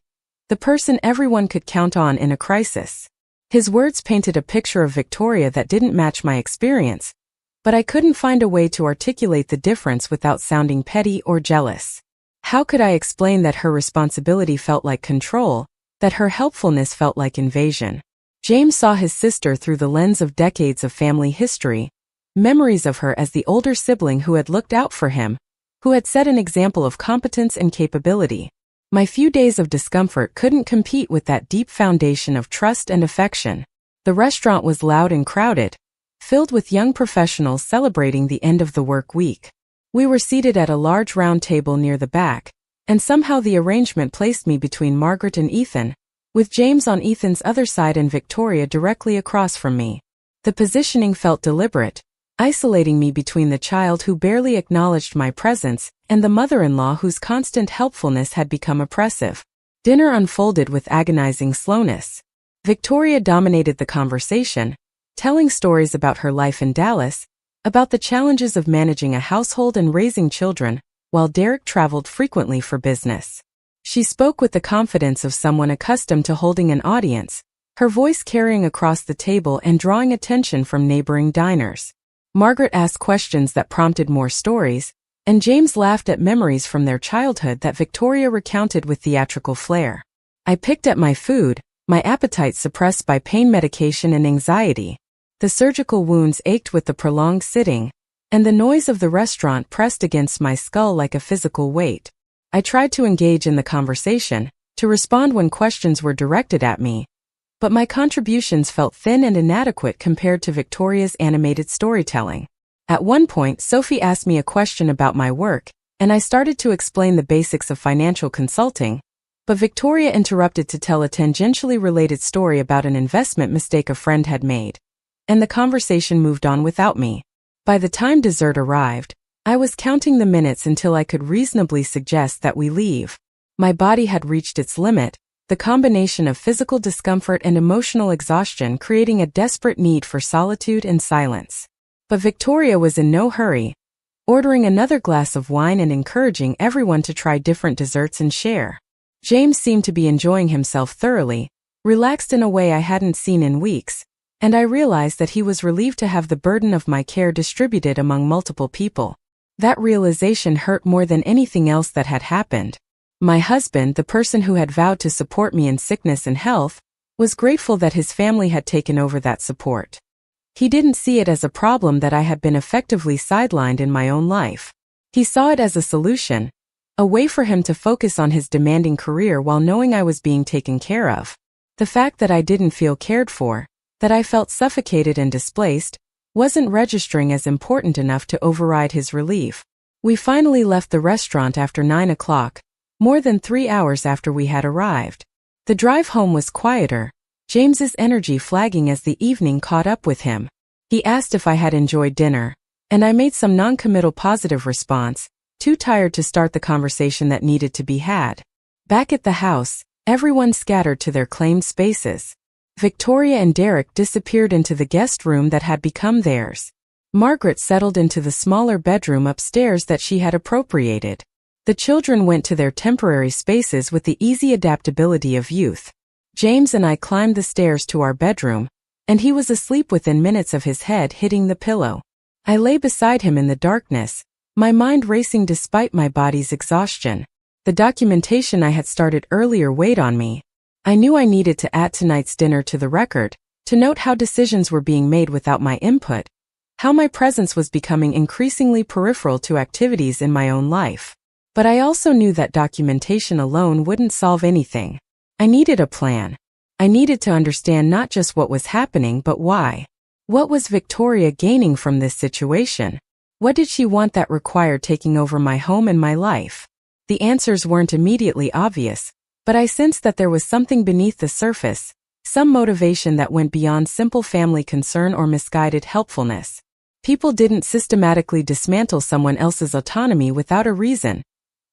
the person everyone could count on in a crisis. His words painted a picture of Victoria that didn't match my experience, but I couldn't find a way to articulate the difference without sounding petty or jealous. How could I explain that her responsibility felt like control, that her helpfulness felt like invasion? James saw his sister through the lens of decades of family history, memories of her as the older sibling who had looked out for him, who had set an example of competence and capability. My few days of discomfort couldn't compete with that deep foundation of trust and affection. The restaurant was loud and crowded, filled with young professionals celebrating the end of the work week. We were seated at a large round table near the back, and somehow the arrangement placed me between Margaret and Ethan, with James on Ethan's other side and Victoria directly across from me. The positioning felt deliberate, isolating me between the child who barely acknowledged my presence and the mother-in-law whose constant helpfulness had become oppressive. Dinner unfolded with agonizing slowness. Victoria dominated the conversation, telling stories about her life in Dallas, about the challenges of managing a household and raising children, while Derek traveled frequently for business. She spoke with the confidence of someone accustomed to holding an audience, her voice carrying across the table and drawing attention from neighboring diners. Margaret asked questions that prompted more stories, and James laughed at memories from their childhood that Victoria recounted with theatrical flair. I picked at my food, my appetite suppressed by pain medication and anxiety. The surgical wounds ached with the prolonged sitting, and the noise of the restaurant pressed against my skull like a physical weight. I tried to engage in the conversation, to respond when questions were directed at me, but my contributions felt thin and inadequate compared to Victoria's animated storytelling. At one point, Sophie asked me a question about my work, and I started to explain the basics of financial consulting, but Victoria interrupted to tell a tangentially related story about an investment mistake a friend had made, and the conversation moved on without me. By the time dessert arrived, I was counting the minutes until I could reasonably suggest that we leave. My body had reached its limit, the combination of physical discomfort and emotional exhaustion creating a desperate need for solitude and silence. But Victoria was in no hurry, ordering another glass of wine and encouraging everyone to try different desserts and share. James seemed to be enjoying himself thoroughly, relaxed in a way I hadn't seen in weeks, and I realized that he was relieved to have the burden of my care distributed among multiple people. That realization hurt more than anything else that had happened. My husband, the person who had vowed to support me in sickness and health, was grateful that his family had taken over that support. He didn't see it as a problem that I had been effectively sidelined in my own life. He saw it as a solution, a way for him to focus on his demanding career while knowing I was being taken care of. The fact that I didn't feel cared for, that I felt suffocated and displaced, wasn't registering as important enough to override his relief. We finally left the restaurant after 9 o'clock, more than 3 hours after we had arrived. The drive home was quieter, James's energy flagging as the evening caught up with him. He asked if I had enjoyed dinner, and I made some non-committal positive response, too tired to start the conversation that needed to be had. Back at the house, everyone scattered to their claimed spaces. Victoria and Derek disappeared into the guest room that had become theirs. Margaret settled into the smaller bedroom upstairs that she had appropriated. The children went to their temporary spaces with the easy adaptability of youth. James and I climbed the stairs to our bedroom, and he was asleep within minutes of his head hitting the pillow. I lay beside him in the darkness, my mind racing despite my body's exhaustion. The documentation I had started earlier weighed on me. I knew I needed to add tonight's dinner to the record, to note how decisions were being made without my input, how my presence was becoming increasingly peripheral to activities in my own life. But I also knew that documentation alone wouldn't solve anything. I needed a plan. I needed to understand not just what was happening but why. What was Victoria gaining from this situation? What did she want that required taking over my home and my life? The answers weren't immediately obvious, but I sensed that there was something beneath the surface, some motivation that went beyond simple family concern or misguided helpfulness. People didn't systematically dismantle someone else's autonomy without a reason,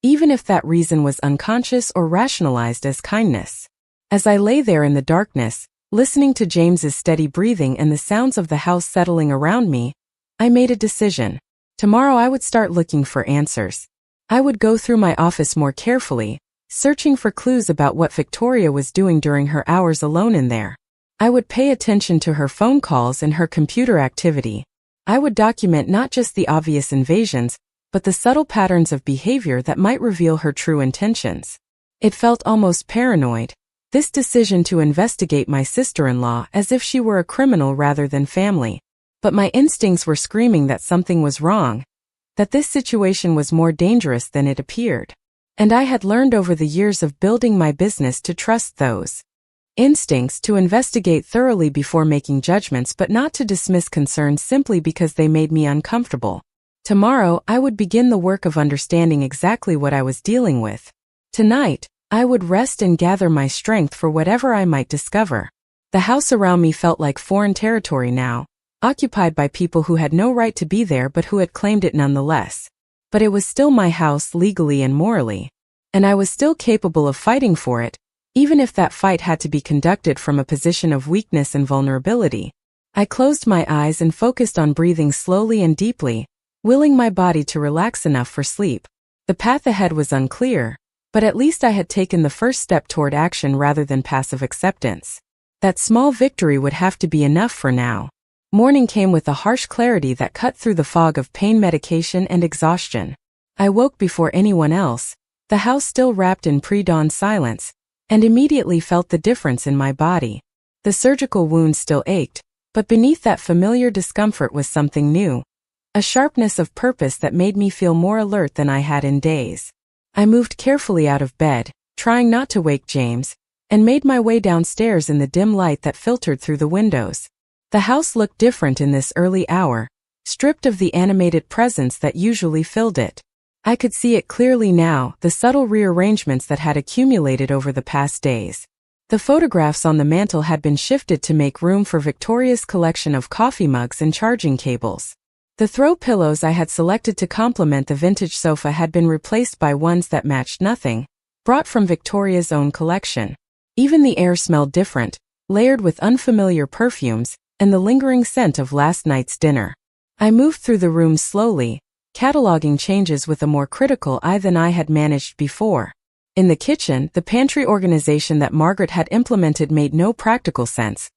even if that reason was unconscious or rationalized as kindness. As I lay there in the darkness, listening to James's steady breathing and the sounds of the house settling around me, I made a decision. Tomorrow I would start looking for answers. I would go through my office more carefully, searching for clues about what Victoria was doing during her hours alone in there. I would pay attention to her phone calls and her computer activity. I would document not just the obvious invasions, but the subtle patterns of behavior that might reveal her true intentions. It felt almost paranoid, this decision to investigate my sister-in-law as if she were a criminal rather than family. But my instincts were screaming that something was wrong, that this situation was more dangerous than it appeared. And I had learned over the years of building my business to trust those instincts, to investigate thoroughly before making judgments but not to dismiss concerns simply because they made me uncomfortable. Tomorrow, I would begin the work of understanding exactly what I was dealing with. Tonight, I would rest and gather my strength for whatever I might discover. The house around me felt like foreign territory now, occupied by people who had no right to be there but who had claimed it nonetheless. But it was still my house legally and morally. And I was still capable of fighting for it, even if that fight had to be conducted from a position of weakness and vulnerability. I closed my eyes and focused on breathing slowly and deeply, willing my body to relax enough for sleep. The path ahead was unclear, but at least I had taken the first step toward action rather than passive acceptance. That small victory would have to be enough for now. Morning came with a harsh clarity that cut through the fog of pain medication and exhaustion. I woke before anyone else, the house still wrapped in pre-dawn silence, and immediately felt the difference in my body. The surgical wound still ached, but beneath that familiar discomfort was something new, a sharpness of purpose that made me feel more alert than I had in days. I moved carefully out of bed, trying not to wake James, and made my way downstairs in the dim light that filtered through the windows. The house looked different in this early hour, stripped of the animated presence that usually filled it. I could see it clearly now, the subtle rearrangements that had accumulated over the past days. The photographs on the mantel had been shifted to make room for Victoria's collection of coffee mugs and charging cables. The throw pillows I had selected to complement the vintage sofa had been replaced by ones that matched nothing, brought from Victoria's own collection. Even the air smelled different, layered with unfamiliar perfumes, and the lingering scent of last night's dinner. I moved through the room slowly, cataloging changes with a more critical eye than I had managed before. In the kitchen, the pantry organization that Margaret had implemented made no practical sense,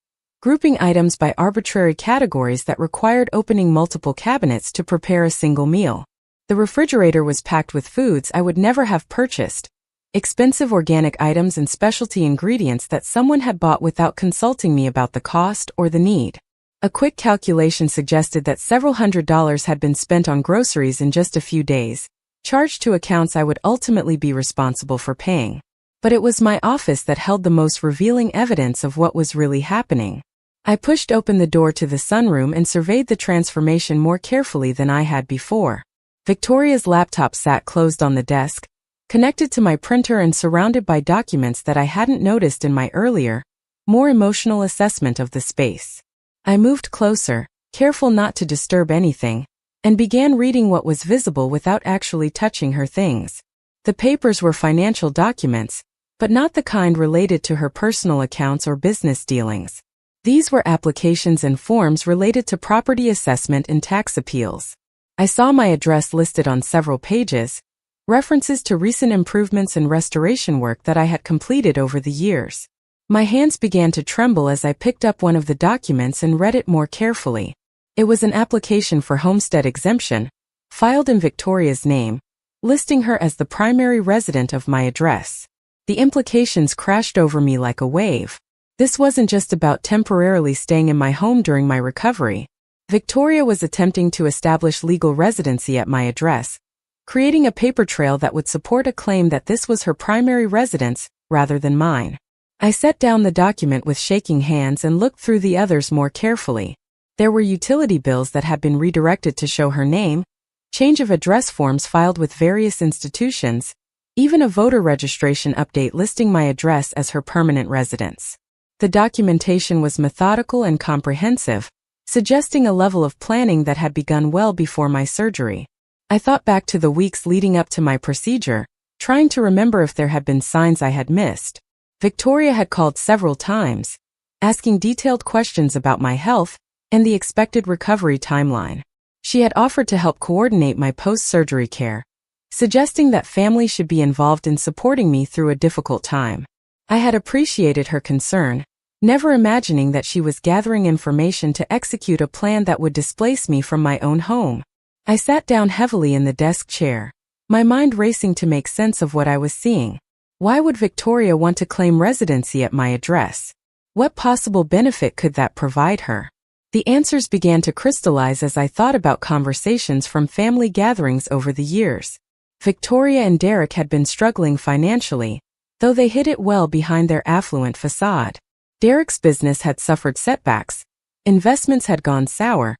grouping items by arbitrary categories that required opening multiple cabinets to prepare a single meal. The refrigerator was packed with foods I would never have purchased, expensive organic items and specialty ingredients that someone had bought without consulting me about the cost or the need. A quick calculation suggested that several $100s had been spent on groceries in just a few days, charged to accounts I would ultimately be responsible for paying. But it was my office that held the most revealing evidence of what was really happening. I pushed open the door to the sunroom and surveyed the transformation more carefully than I had before. Victoria's laptop sat closed on the desk, connected to my printer and surrounded by documents that I hadn't noticed in my earlier, more emotional assessment of the space. I moved closer, careful not to disturb anything, and began reading what was visible without actually touching her things. The papers were financial documents, but not the kind related to her personal accounts or business dealings. These were applications and forms related to property assessment and tax appeals. I saw my address listed on several pages, references to recent improvements and restoration work that I had completed over the years. My hands began to tremble as I picked up one of the documents and read it more carefully. It was an application for homestead exemption, filed in Victoria's name, listing her as the primary resident of my address. The implications crashed over me like a wave. This wasn't just about temporarily staying in my home during my recovery. Victoria was attempting to establish legal residency at my address, creating a paper trail that would support a claim that this was her primary residence, rather than mine. I set down the document with shaking hands and looked through the others more carefully. There were utility bills that had been redirected to show her name, change of address forms filed with various institutions, even a voter registration update listing my address as her permanent residence. The documentation was methodical and comprehensive, suggesting a level of planning that had begun well before my surgery. I thought back to the weeks leading up to my procedure, trying to remember if there had been signs I had missed. Victoria had called several times, asking detailed questions about my health and the expected recovery timeline. She had offered to help coordinate my post-surgery care, suggesting that family should be involved in supporting me through a difficult time. I had appreciated her concern, never imagining that she was gathering information to execute a plan that would displace me from my own home. I sat down heavily in the desk chair, my mind racing to make sense of what I was seeing. Why would Victoria want to claim residency at my address? What possible benefit could that provide her? The answers began to crystallize as I thought about conversations from family gatherings over the years. Victoria and Derek had been struggling financially, though they hid it well behind their affluent facade. Derek's business had suffered setbacks, investments had gone sour,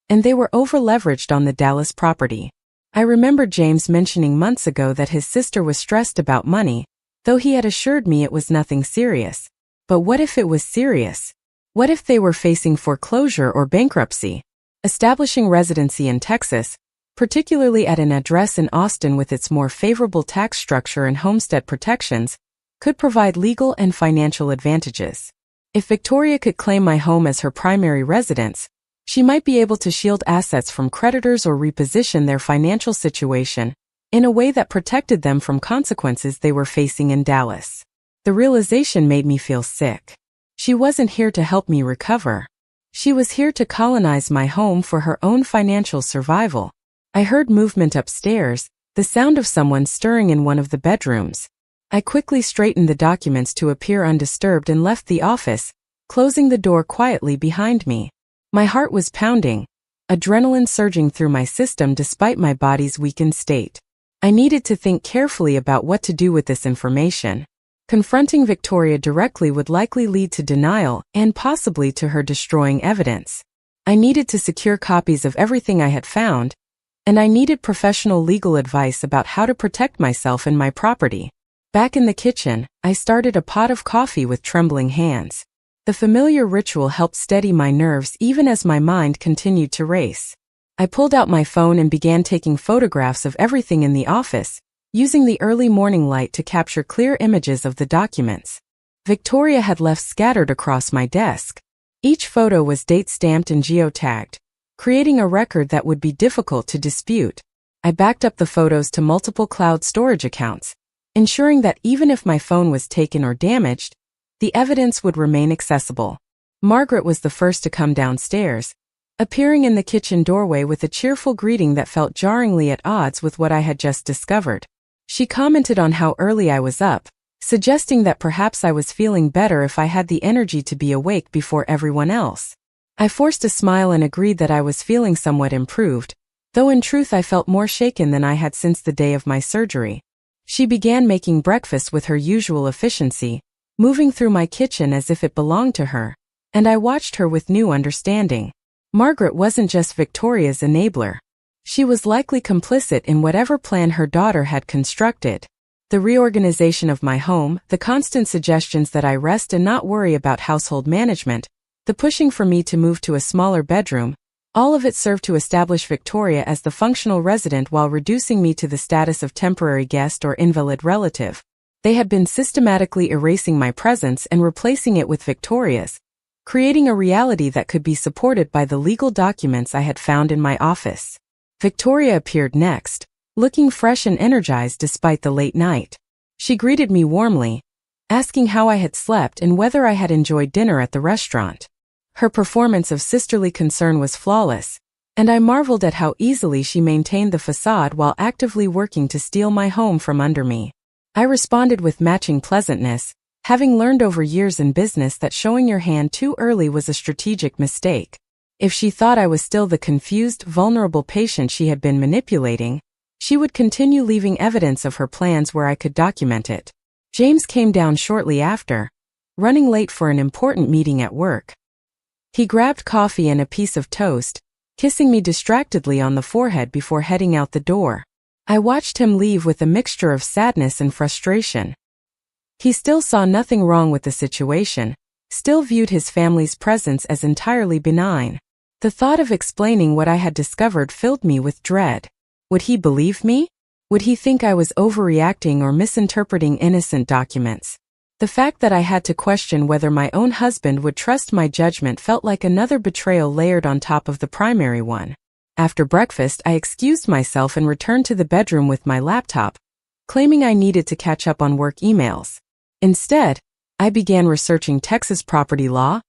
and they were over-leveraged on the Dallas property. I remembered James mentioning months ago that his sister was stressed about money, though he had assured me it was nothing serious. But what if it was serious? What if they were facing foreclosure or bankruptcy? Establishing residency in Texas, particularly at an address in Austin with its more favorable tax structure and homestead protections, could provide legal and financial advantages. If Victoria could claim my home as her primary residence, she might be able to shield assets from creditors or reposition their financial situation in a way that protected them from consequences they were facing in Dallas. The realization made me feel sick. She wasn't here to help me recover. She was here to colonize my home for her own financial survival. I heard movement upstairs, the sound of someone stirring in one of the bedrooms. I quickly straightened the documents to appear undisturbed and left the office, closing the door quietly behind me. My heart was pounding, adrenaline surging through my system despite my body's weakened state. I needed to think carefully about what to do with this information. Confronting Victoria directly would likely lead to denial and possibly to her destroying evidence. I needed to secure copies of everything I had found, and I needed professional legal advice about how to protect myself and my property. Back in the kitchen, I started a pot of coffee with trembling hands. The familiar ritual helped steady my nerves even as my mind continued to race. I pulled out my phone and began taking photographs of everything in the office, using the early morning light to capture clear images of the documents Victoria had left scattered across my desk. Each photo was date-stamped and geotagged, creating a record that would be difficult to dispute. I backed up the photos to multiple cloud storage accounts, ensuring that even if my phone was taken or damaged, the evidence would remain accessible. Margaret was the first to come downstairs, appearing in the kitchen doorway with a cheerful greeting that felt jarringly at odds with what I had just discovered. She commented on how early I was up, suggesting that perhaps I was feeling better if I had the energy to be awake before everyone else. I forced a smile and agreed that I was feeling somewhat improved, though in truth I felt more shaken than I had since the day of my surgery. She began making breakfast with her usual efficiency, moving through my kitchen as if it belonged to her, and I watched her with new understanding. Margaret wasn't just Victoria's enabler. She was likely complicit in whatever plan her daughter had constructed. The reorganization of my home, the constant suggestions that I rest and not worry about household management, the pushing for me to move to a smaller bedroom, all of it served to establish Victoria as the functional resident while reducing me to the status of temporary guest or invalid relative. They had been systematically erasing my presence and replacing it with Victoria's, creating a reality that could be supported by the legal documents I had found in my office. Victoria appeared next, looking fresh and energized despite the late night. She greeted me warmly, asking how I had slept and whether I had enjoyed dinner at the restaurant. Her performance of sisterly concern was flawless, and I marveled at how easily she maintained the facade while actively working to steal my home from under me. I responded with matching pleasantness, having learned over years in business that showing your hand too early was a strategic mistake. If she thought I was still the confused, vulnerable patient she had been manipulating, she would continue leaving evidence of her plans where I could document it. James came down shortly after, running late for an important meeting at work. He grabbed coffee and a piece of toast, kissing me distractedly on the forehead before heading out the door. I watched him leave with a mixture of sadness and frustration. He still saw nothing wrong with the situation, still viewed his family's presence as entirely benign. The thought of explaining what I had discovered filled me with dread. Would he believe me? Would he think I was overreacting or misinterpreting innocent documents? The fact that I had to question whether my own husband would trust my judgment felt like another betrayal layered on top of the primary one. After breakfast, I excused myself and returned to the bedroom with my laptop, claiming I needed to catch up on work emails. Instead, I began researching Texas property law,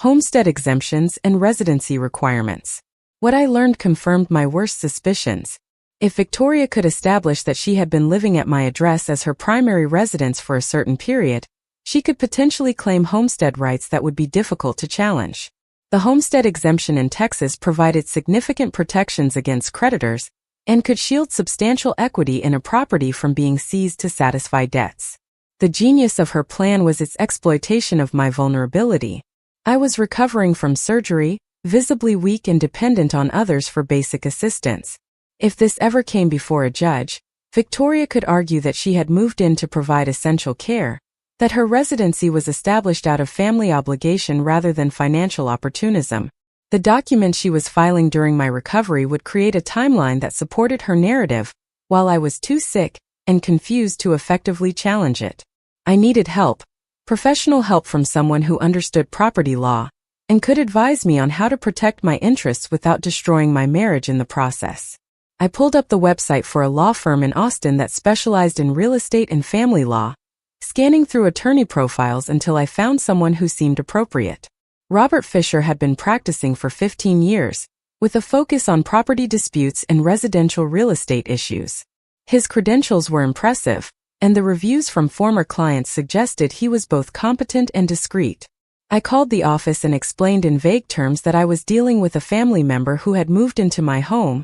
homestead exemptions, and residency requirements. What I learned confirmed my worst suspicions. If Victoria could establish that she had been living at my address as her primary residence for a certain period, she could potentially claim homestead rights that would be difficult to challenge. The homestead exemption in Texas provided significant protections against creditors and could shield substantial equity in a property from being seized to satisfy debts. The genius of her plan was its exploitation of my vulnerability. I was recovering from surgery, visibly weak and dependent on others for basic assistance. If this ever came before a judge, Victoria could argue that she had moved in to provide essential care, that her residency was established out of family obligation rather than financial opportunism. The document she was filing during my recovery would create a timeline that supported her narrative, while I was too sick and confused to effectively challenge it. I needed help, professional help from someone who understood property law and could advise me on how to protect my interests without destroying my marriage in the process. I pulled up the website for a law firm in Austin that specialized in real estate and family law, scanning through attorney profiles until I found someone who seemed appropriate. Robert Fisher had been practicing for 15 years, with a focus on property disputes and residential real estate issues. His credentials were impressive, and the reviews from former clients suggested he was both competent and discreet. I called the office and explained in vague terms that I was dealing with a family member who had moved into my home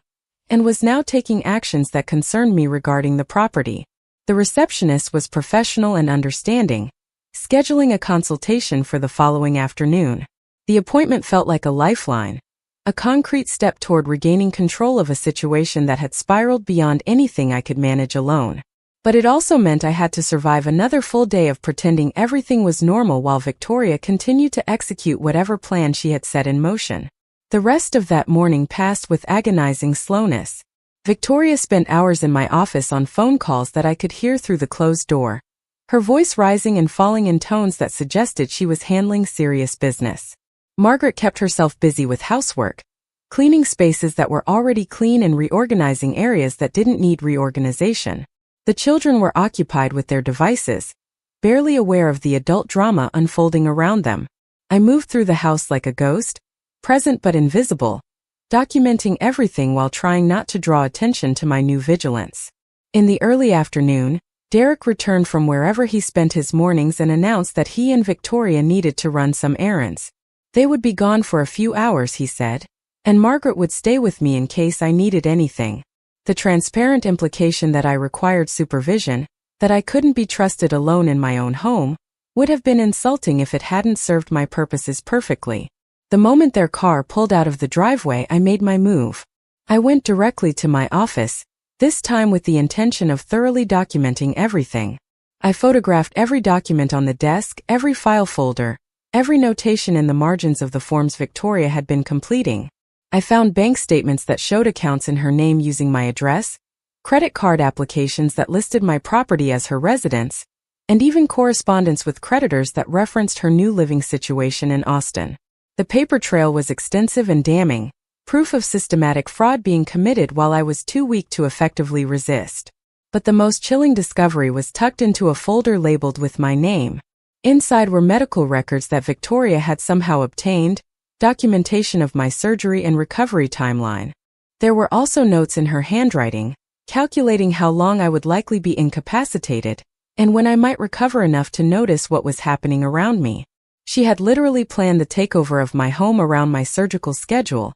and was now taking actions that concerned me regarding the property. The receptionist was professional and understanding, scheduling a consultation for the following afternoon. The appointment felt like a lifeline, a concrete step toward regaining control of a situation that had spiraled beyond anything I could manage alone. But it also meant I had to survive another full day of pretending everything was normal while Victoria continued to execute whatever plan she had set in motion. The rest of that morning passed with agonizing slowness. Victoria spent hours in my office on phone calls that I could hear through the closed door, her voice rising and falling in tones that suggested she was handling serious business. Margaret kept herself busy with housework, cleaning spaces that were already clean and reorganizing areas that didn't need reorganization. The children were occupied with their devices, barely aware of the adult drama unfolding around them. I moved through the house like a ghost, present but invisible, documenting everything while trying not to draw attention to my new vigilance. In the early afternoon, Derek returned from wherever he spent his mornings and announced that he and Victoria needed to run some errands. They would be gone for a few hours, he said, and Margaret would stay with me in case I needed anything. The transparent implication that I required supervision, that I couldn't be trusted alone in my own home, would have been insulting if it hadn't served my purposes perfectly. The moment their car pulled out of the driveway, I made my move. I went directly to my office, this time with the intention of thoroughly documenting everything. I photographed every document on the desk, every file folder, every notation in the margins of the forms Victoria had been completing. I found bank statements that showed accounts in her name using my address, credit card applications that listed my property as her residence, and even correspondence with creditors that referenced her new living situation in Austin. The paper trail was extensive and damning, proof of systematic fraud being committed while I was too weak to effectively resist. But the most chilling discovery was tucked into a folder labeled with my name. Inside were medical records that Victoria had somehow obtained, documentation of my surgery and recovery timeline. There were also notes in her handwriting, calculating how long I would likely be incapacitated, and when I might recover enough to notice what was happening around me. She had literally planned the takeover of my home around my surgical schedule,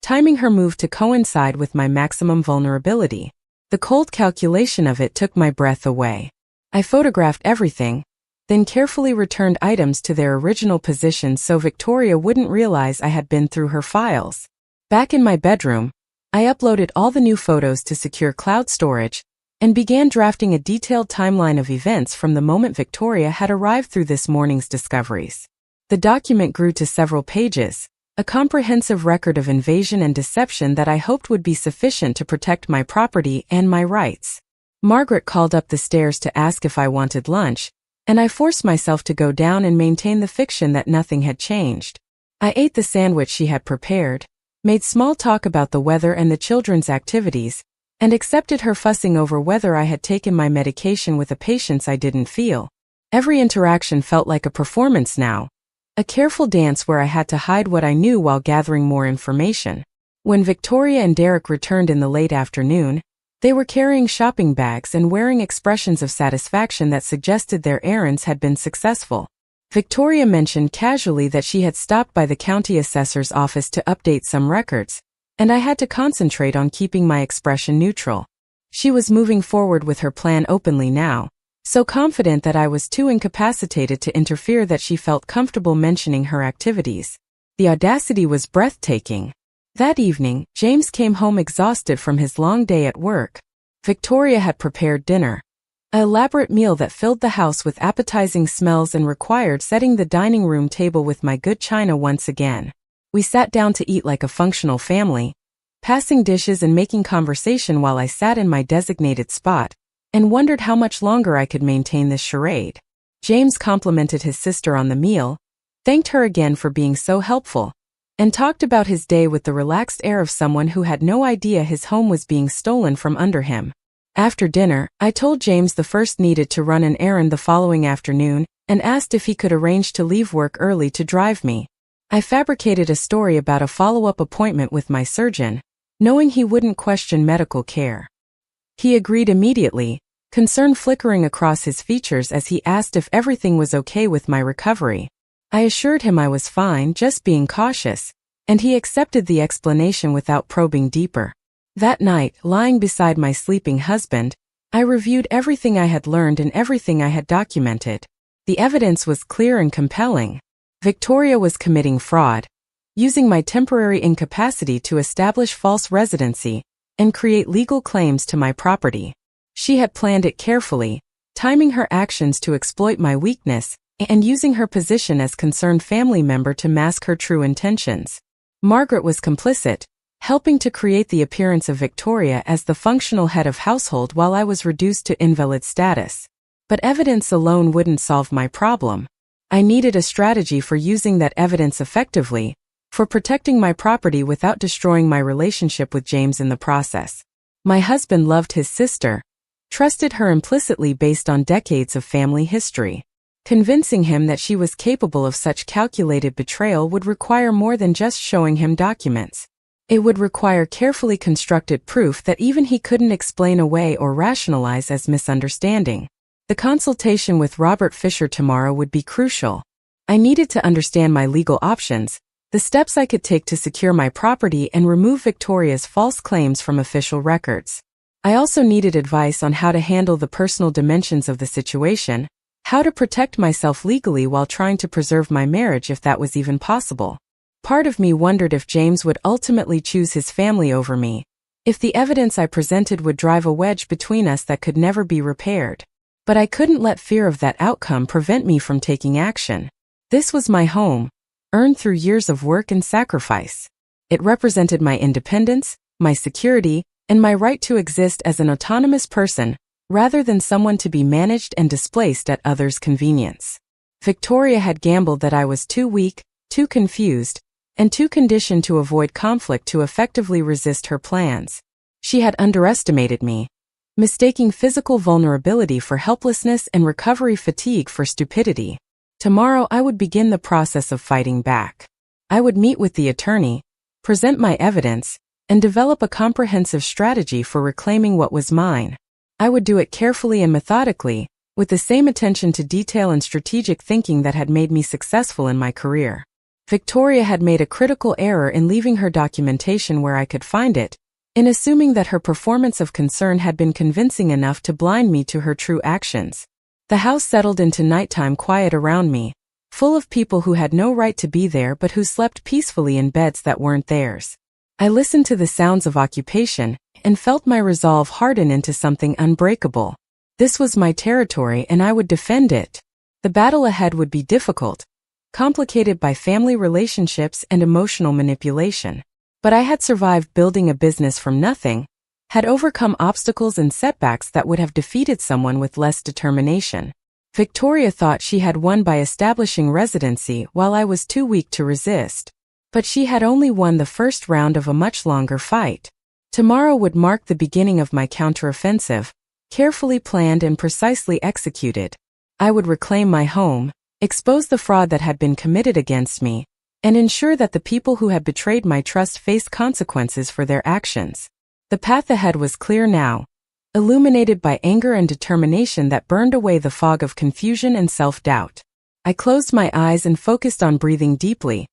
timing her move to coincide with my maximum vulnerability. The cold calculation of it took my breath away. I photographed everything, then carefully returned items to their original positions so Victoria wouldn't realize I had been through her files. Back in my bedroom, I uploaded all the new photos to secure cloud storage and began drafting a detailed timeline of events from the moment Victoria had arrived through this morning's discoveries. The document grew to several pages, a comprehensive record of invasion and deception that I hoped would be sufficient to protect my property and my rights. Margaret called up the stairs to ask if I wanted lunch, and I forced myself to go down and maintain the fiction that nothing had changed. I ate the sandwich she had prepared, made small talk about the weather and the children's activities, and accepted her fussing over whether I had taken my medication with a patience I didn't feel. Every interaction felt like a performance now, a careful dance where I had to hide what I knew while gathering more information. When Victoria and Derek returned in the late afternoon, they were carrying shopping bags and wearing expressions of satisfaction that suggested their errands had been successful. Victoria mentioned casually that she had stopped by the county assessor's office to update some records, and I had to concentrate on keeping my expression neutral. She was moving forward with her plan openly now, so confident that I was too incapacitated to interfere that she felt comfortable mentioning her activities. The audacity was breathtaking. That evening, James came home exhausted from his long day at work. Victoria had prepared dinner. An elaborate meal that filled the house with appetizing smells and required setting the dining room table with my good china once again. We sat down to eat like a functional family, passing dishes and making conversation while I sat in my designated spot, and wondered how much longer I could maintain this charade. James complimented his sister on the meal, thanked her again for being so helpful, and talked about his day with the relaxed air of someone who had no idea his home was being stolen from under him. After dinner, I told James the first needed to run an errand the following afternoon and asked if he could arrange to leave work early to drive me. I fabricated a story about a follow-up appointment with my surgeon, knowing he wouldn't question medical care. He agreed immediately, concern flickering across his features as he asked if everything was okay with my recovery. I assured him I was fine, just being cautious, and he accepted the explanation without probing deeper. That night, lying beside my sleeping husband, I reviewed everything I had learned and everything I had documented. The evidence was clear and compelling. Victoria was committing fraud, using my temporary incapacity to establish false residency and create legal claims to my property. She had planned it carefully, timing her actions to exploit my weakness and using her position as concerned family member to mask her true intentions. Margaret was complicit, helping to create the appearance of Victoria as the functional head of household while I was reduced to invalid status. But evidence alone wouldn't solve my problem. I needed a strategy for using that evidence effectively, for protecting my property without destroying my relationship with James in the process. My husband loved his sister, trusted her implicitly based on decades of family history. Convincing him that she was capable of such calculated betrayal would require more than just showing him documents. It would require carefully constructed proof that even he couldn't explain away or rationalize as misunderstanding. The consultation with Robert Fisher tomorrow would be crucial. I needed to understand my legal options, the steps I could take to secure my property and remove Victoria's false claims from official records. I also needed advice on how to handle the personal dimensions of the situation, how to protect myself legally while trying to preserve my marriage if that was even possible. Part of me wondered if James would ultimately choose his family over me, if the evidence I presented would drive a wedge between us that could never be repaired. But I couldn't let fear of that outcome prevent me from taking action. This was my home, earned through years of work and sacrifice. It represented my independence, my security, and my right to exist as an autonomous person, rather than someone to be managed and displaced at others' convenience. Victoria had gambled that I was too weak, too confused, and too conditioned to avoid conflict to effectively resist her plans. She had underestimated me, mistaking physical vulnerability for helplessness and recovery fatigue for stupidity. Tomorrow I would begin the process of fighting back. I would meet with the attorney, present my evidence, and develop a comprehensive strategy for reclaiming what was mine. I would do it carefully and methodically, with the same attention to detail and strategic thinking that had made me successful in my career. Victoria had made a critical error in leaving her documentation where I could find it, in assuming that her performance of concern had been convincing enough to blind me to her true actions. The house settled into nighttime quiet around me, full of people who had no right to be there but who slept peacefully in beds that weren't theirs. I listened to the sounds of occupation and felt my resolve harden into something unbreakable. This was my territory and I would defend it. The battle ahead would be difficult, complicated by family relationships and emotional manipulation. But I had survived building a business from nothing, had overcome obstacles and setbacks that would have defeated someone with less determination. Victoria thought she had won by establishing residency while I was too weak to resist. But she had only won the first round of a much longer fight. Tomorrow would mark the beginning of my counteroffensive, carefully planned and precisely executed. I would reclaim my home, expose the fraud that had been committed against me, and ensure that the people who had betrayed my trust faced consequences for their actions. The path ahead was clear now, illuminated by anger and determination that burned away the fog of confusion and self-doubt. I closed my eyes and focused on breathing deeply,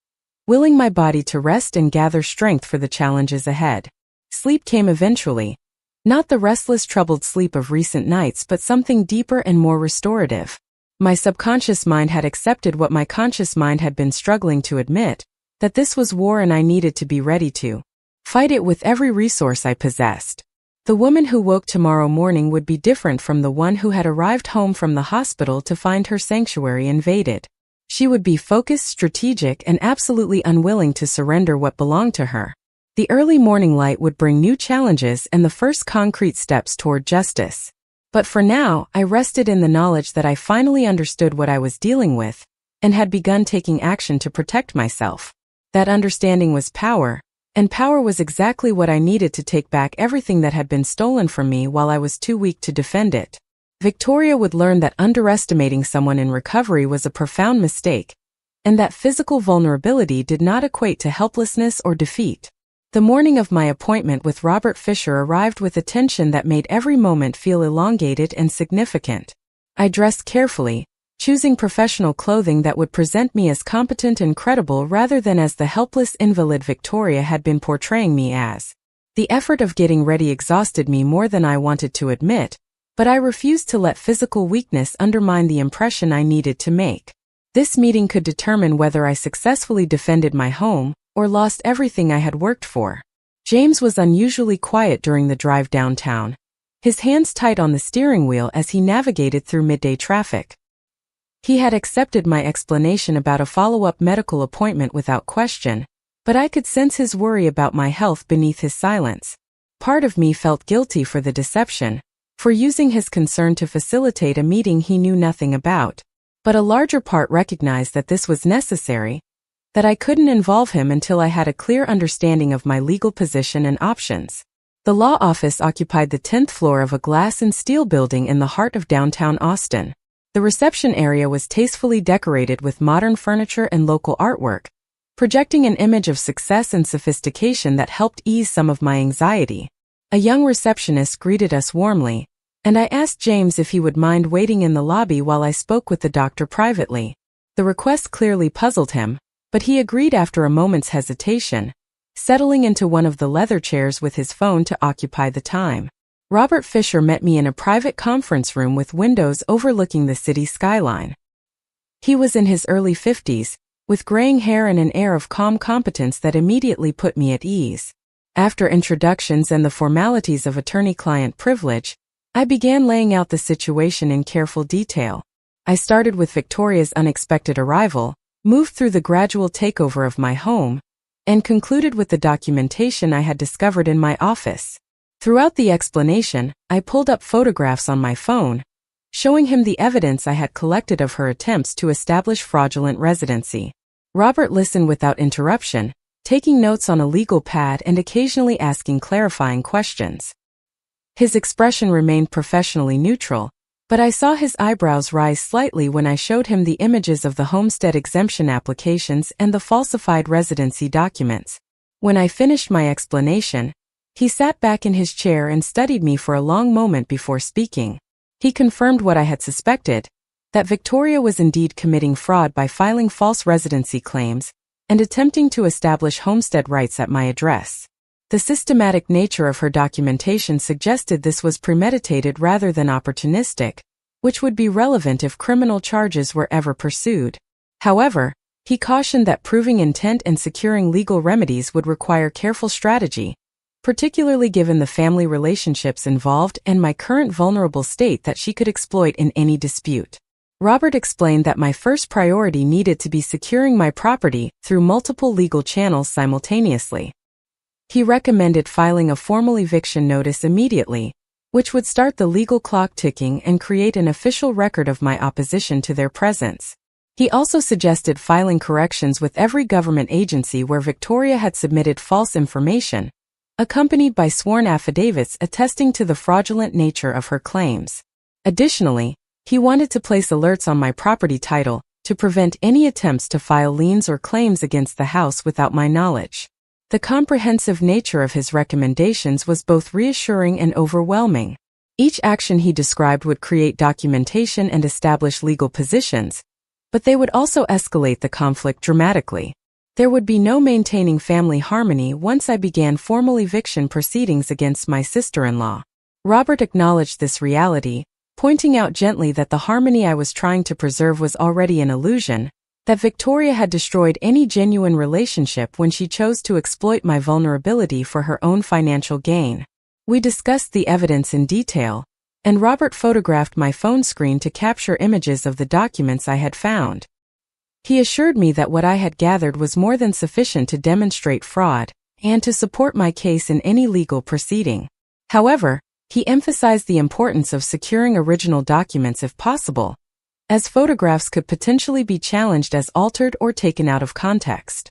willing my body to rest and gather strength for the challenges ahead. Sleep came eventually, not the restless, troubled sleep of recent nights but something deeper and more restorative. My subconscious mind had accepted what my conscious mind had been struggling to admit, that this was war and I needed to be ready to fight it with every resource I possessed. The woman who woke tomorrow morning would be different from the one who had arrived home from the hospital to find her sanctuary invaded. She would be focused, strategic, and absolutely unwilling to surrender what belonged to her. The early morning light would bring new challenges and the first concrete steps toward justice. But for now, I rested in the knowledge that I finally understood what I was dealing with, and had begun taking action to protect myself. That understanding was power, and power was exactly what I needed to take back everything that had been stolen from me while I was too weak to defend it. Victoria would learn that underestimating someone in recovery was a profound mistake, and that physical vulnerability did not equate to helplessness or defeat. The morning of my appointment with Robert Fisher arrived with a tension that made every moment feel elongated and significant. I dressed carefully, choosing professional clothing that would present me as competent and credible rather than as the helpless invalid Victoria had been portraying me as. The effort of getting ready exhausted me more than I wanted to admit, but I refused to let physical weakness undermine the impression I needed to make. This meeting could determine whether I successfully defended my home or lost everything I had worked for. James was unusually quiet during the drive downtown, his hands tight on the steering wheel as he navigated through midday traffic. He had accepted my explanation about a follow-up medical appointment without question, but I could sense his worry about my health beneath his silence. Part of me felt guilty for the deception, for using his concern to facilitate a meeting he knew nothing about. But a larger part recognized that this was necessary, that I couldn't involve him until I had a clear understanding of my legal position and options. The law office occupied the 10th floor of a glass and steel building in the heart of downtown Austin. The reception area was tastefully decorated with modern furniture and local artwork, projecting an image of success and sophistication that helped ease some of my anxiety. A young receptionist greeted us warmly, and I asked James if he would mind waiting in the lobby while I spoke with the doctor privately. The request clearly puzzled him, but he agreed after a moment's hesitation, settling into one of the leather chairs with his phone to occupy the time. Robert Fisher met me in a private conference room with windows overlooking the city skyline. He was in his early 50s, with graying hair and an air of calm competence that immediately put me at ease. After introductions and the formalities of attorney-client privilege, I began laying out the situation in careful detail. I started with Victoria's unexpected arrival, moved through the gradual takeover of my home, and concluded with the documentation I had discovered in my office. Throughout the explanation, I pulled up photographs on my phone, showing him the evidence I had collected of her attempts to establish fraudulent residency. Robert listened without interruption, taking notes on a legal pad and occasionally asking clarifying questions. His expression remained professionally neutral, but I saw his eyebrows rise slightly when I showed him the images of the homestead exemption applications and the falsified residency documents. When I finished my explanation, he sat back in his chair and studied me for a long moment before speaking. He confirmed what I had suspected, that Victoria was indeed committing fraud by filing false residency claims and attempting to establish homestead rights at my address. The systematic nature of her documentation suggested this was premeditated rather than opportunistic, which would be relevant if criminal charges were ever pursued. However, he cautioned that proving intent and securing legal remedies would require careful strategy, particularly given the family relationships involved and my current vulnerable state that she could exploit in any dispute. Robert explained that my first priority needed to be securing my property through multiple legal channels simultaneously. He recommended filing a formal eviction notice immediately, which would start the legal clock ticking and create an official record of my opposition to their presence. He also suggested filing corrections with every government agency where Victoria had submitted false information, accompanied by sworn affidavits attesting to the fraudulent nature of her claims. Additionally, he wanted to place alerts on my property title to prevent any attempts to file liens or claims against the house without my knowledge. The comprehensive nature of his recommendations was both reassuring and overwhelming. Each action he described would create documentation and establish legal positions, but they would also escalate the conflict dramatically. There would be no maintaining family harmony once I began formal eviction proceedings against my sister-in-law. Robert acknowledged this reality, pointing out gently that the harmony I was trying to preserve was already an illusion, that Victoria had destroyed any genuine relationship when she chose to exploit my vulnerability for her own financial gain. We discussed the evidence in detail, and Robert photographed my phone screen to capture images of the documents I had found. He assured me that what I had gathered was more than sufficient to demonstrate fraud and to support my case in any legal proceeding. However, he emphasized the importance of securing original documents if possible, as photographs could potentially be challenged as altered or taken out of context.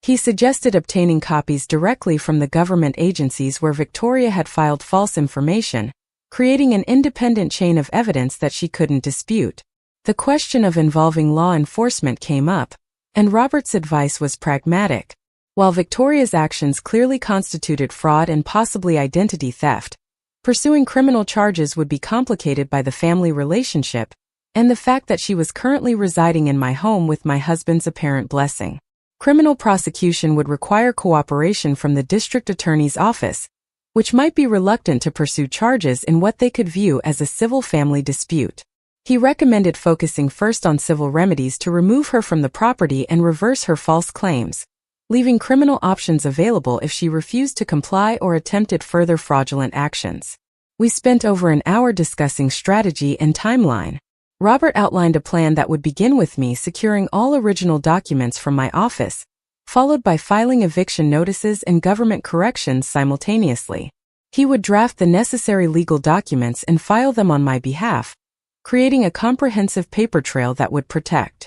He suggested obtaining copies directly from the government agencies where Victoria had filed false information, creating an independent chain of evidence that she couldn't dispute. The question of involving law enforcement came up, and Robert's advice was pragmatic. While Victoria's actions clearly constituted fraud and possibly identity theft, pursuing criminal charges would be complicated by the family relationship and the fact that she was currently residing in my home with my husband's apparent blessing. Criminal prosecution would require cooperation from the district attorney's office, which might be reluctant to pursue charges in what they could view as a civil family dispute. He recommended focusing first on civil remedies to remove her from the property and reverse her false claims, leaving criminal options available if she refused to comply or attempted further fraudulent actions. We spent over an hour discussing strategy and timeline. Robert outlined a plan that would begin with me securing all original documents from my office, followed by filing eviction notices and government corrections simultaneously. He would draft the necessary legal documents and file them on my behalf, creating a comprehensive paper trail that would protect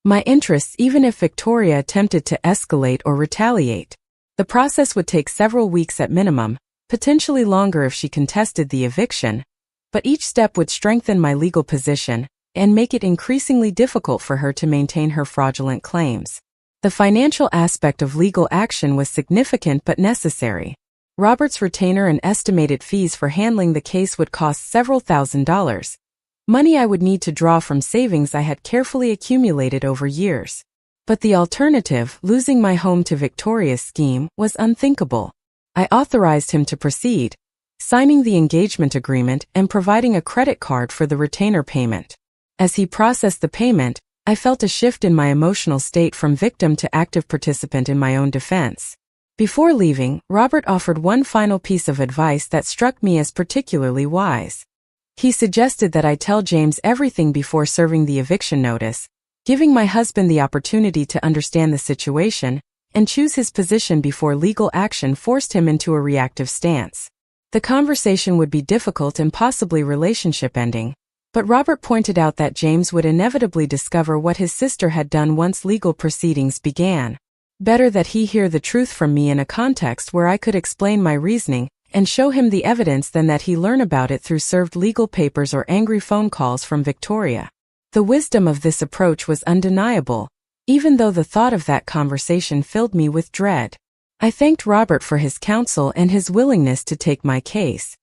my interests even if Victoria attempted to escalate or retaliate. The process would take several weeks at minimum, potentially longer if she contested the eviction, but each step would strengthen my legal position and make it increasingly difficult for her to maintain her fraudulent claims. The financial aspect of legal action was significant but necessary. Robert's retainer and estimated fees for handling the case would cost several $1,000s, money I would need to draw from savings I had carefully accumulated over years. But the alternative, losing my home to Victoria's scheme, was unthinkable. I authorized him to proceed, signing the engagement agreement and providing a credit card for the retainer payment. As he processed the payment, I felt a shift in my emotional state from victim to active participant in my own defense. Before leaving, Robert offered one final piece of advice that struck me as particularly wise. He suggested that I tell James everything before serving the eviction notice, giving my husband the opportunity to understand the situation and choose his position before legal action forced him into a reactive stance. The conversation would be difficult and possibly relationship-ending, but Robert pointed out that James would inevitably discover what his sister had done once legal proceedings began. Better that he hear the truth from me in a context where I could explain my reasoning and show him the evidence than that he learn about it through served legal papers or angry phone calls from Victoria. The wisdom of this approach was undeniable, even though the thought of that conversation filled me with dread. I thanked Robert for his counsel and his willingness to take my case.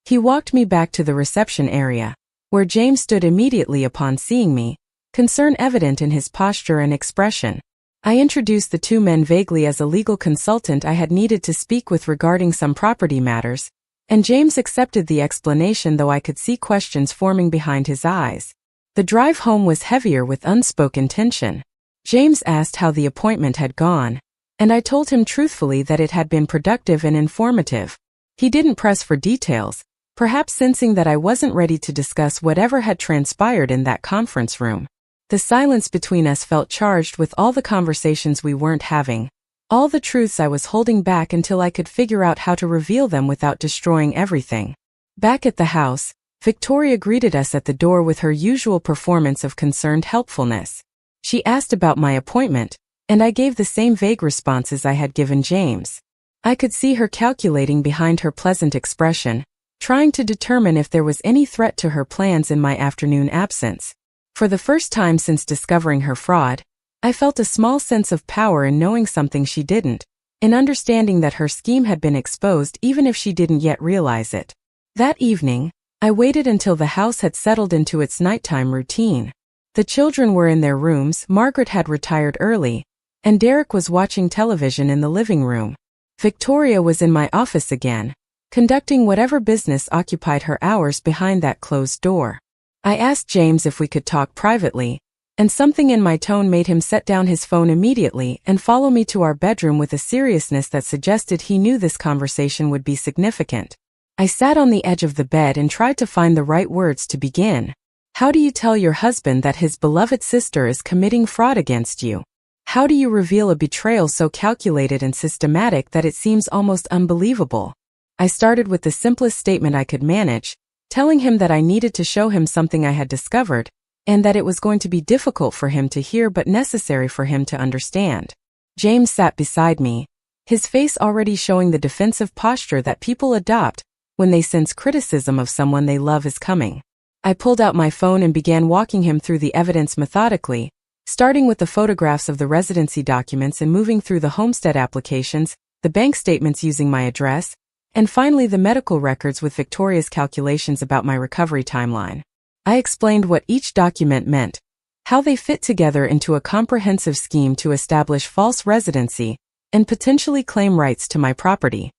He walked me back to the reception area, where James stood immediately upon seeing me, concern evident in his posture and expression. I introduced the two men vaguely as a legal consultant I had needed to speak with regarding some property matters, and James accepted the explanation though I could see questions forming behind his eyes. The drive home was heavier with unspoken tension. James asked how the appointment had gone, and I told him truthfully that it had been productive and informative. He didn't press for details, perhaps sensing that I wasn't ready to discuss whatever had transpired in that conference room. The silence between us felt charged with all the conversations we weren't having, all the truths I was holding back until I could figure out how to reveal them without destroying everything. Back at the house, Victoria greeted us at the door with her usual performance of concerned helpfulness. She asked about my appointment, and I gave the same vague responses I had given James. I could see her calculating behind her pleasant expression, trying to determine if there was any threat to her plans in my afternoon absence. For the first time since discovering her fraud, I felt a small sense of power in knowing something she didn't, in understanding that her scheme had been exposed even if she didn't yet realize it. That evening, I waited until the house had settled into its nighttime routine. The children were in their rooms, Margaret had retired early, and Derek was watching television in the living room. Victoria was in my office again, conducting whatever business occupied her hours behind that closed door. I asked James if we could talk privately, And something in my tone made him set down his phone immediately and follow me to our bedroom with a seriousness that suggested he knew this conversation would be significant. I sat on the edge of the bed and tried to find the right words to begin. How do you tell your husband that his beloved sister is committing fraud against you? How do you reveal a betrayal so calculated and systematic that it seems almost unbelievable? I started with the simplest statement I could manage, telling him that I needed to show him something I had discovered, and that it was going to be difficult for him to hear but necessary for him to understand. James sat beside me, his face already showing the defensive posture that people adopt when they sense criticism of someone they love is coming. I pulled out my phone and began walking him through the evidence methodically, starting with the photographs of the residency documents and moving through the homestead applications, the bank statements using my address, and finally the medical records with Victoria's calculations about my recovery timeline. I explained what each document meant, how they fit together into a comprehensive scheme to establish false residency and potentially claim rights to my property.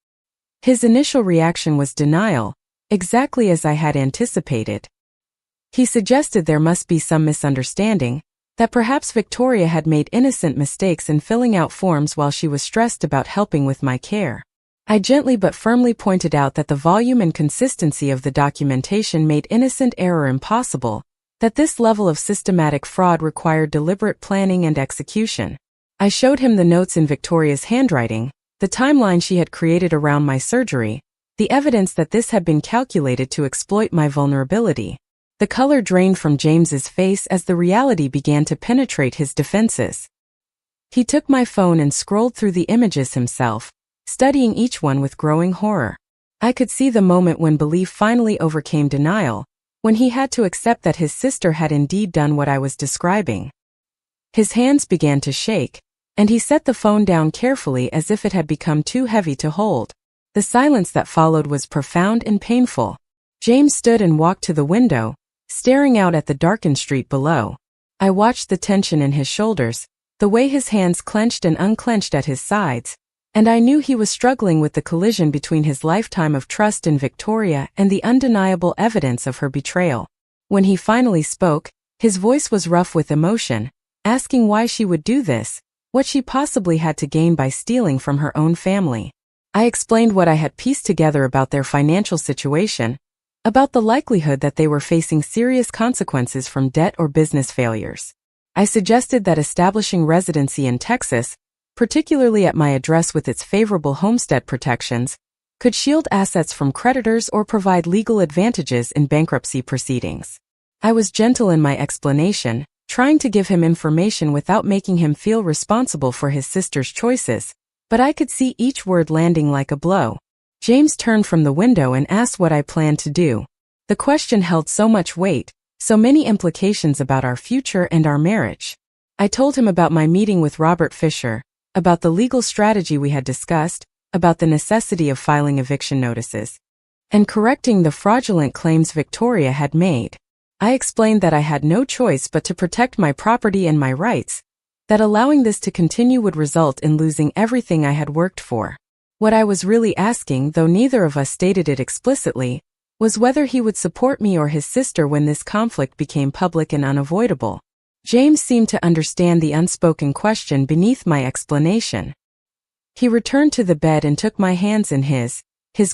His initial reaction was denial, exactly as I had anticipated. He suggested there must be some misunderstanding, that perhaps Victoria had made innocent mistakes in filling out forms while she was stressed about helping with my care. I gently but firmly pointed out that the volume and consistency of the documentation made innocent error impossible, that this level of systematic fraud required deliberate planning and execution. I showed him the notes in Victoria's handwriting, the timeline she had created around my surgery, the evidence that this had been calculated to exploit my vulnerability. The color drained from James's face as the reality began to penetrate his defenses. He took my phone and scrolled through the images himself, studying each one with growing horror. I could see the moment when belief finally overcame denial, when he had to accept that his sister had indeed done what I was describing. His hands began to shake, and he set the phone down carefully as if it had become too heavy to hold. The silence that followed was profound and painful. James stood and walked to the window, staring out at the darkened street below. I watched the tension in his shoulders, the way his hands clenched and unclenched at his sides, and I knew he was struggling with the collision between his lifetime of trust in Victoria and the undeniable evidence of her betrayal. When he finally spoke, his voice was rough with emotion, asking why she would do this, what she possibly had to gain by stealing from her own family. I explained what I had pieced together about their financial situation, about the likelihood that they were facing serious consequences from debt or business failures. I suggested that establishing residency in Texas, particularly at my address with its favorable homestead protections, could shield assets from creditors or provide legal advantages in bankruptcy proceedings. I was gentle in my explanation, trying to give him information without making him feel responsible for his sister's choices, but I could see each word landing like a blow. James turned from the window and asked what I planned to do. The question held so much weight, so many implications about our future and our marriage. I told him about my meeting with Robert Fisher, about the legal strategy we had discussed, about the necessity of filing eviction notices, and correcting the fraudulent claims Victoria had made. I explained that I had no choice but to protect my property and my rights, that allowing this to continue would result in losing everything I had worked for. What I was really asking, though neither of us stated it explicitly, was whether he would support me or his sister when this conflict became public and unavoidable. James seemed to understand the unspoken question beneath my explanation. He returned to the bed and took my hands in his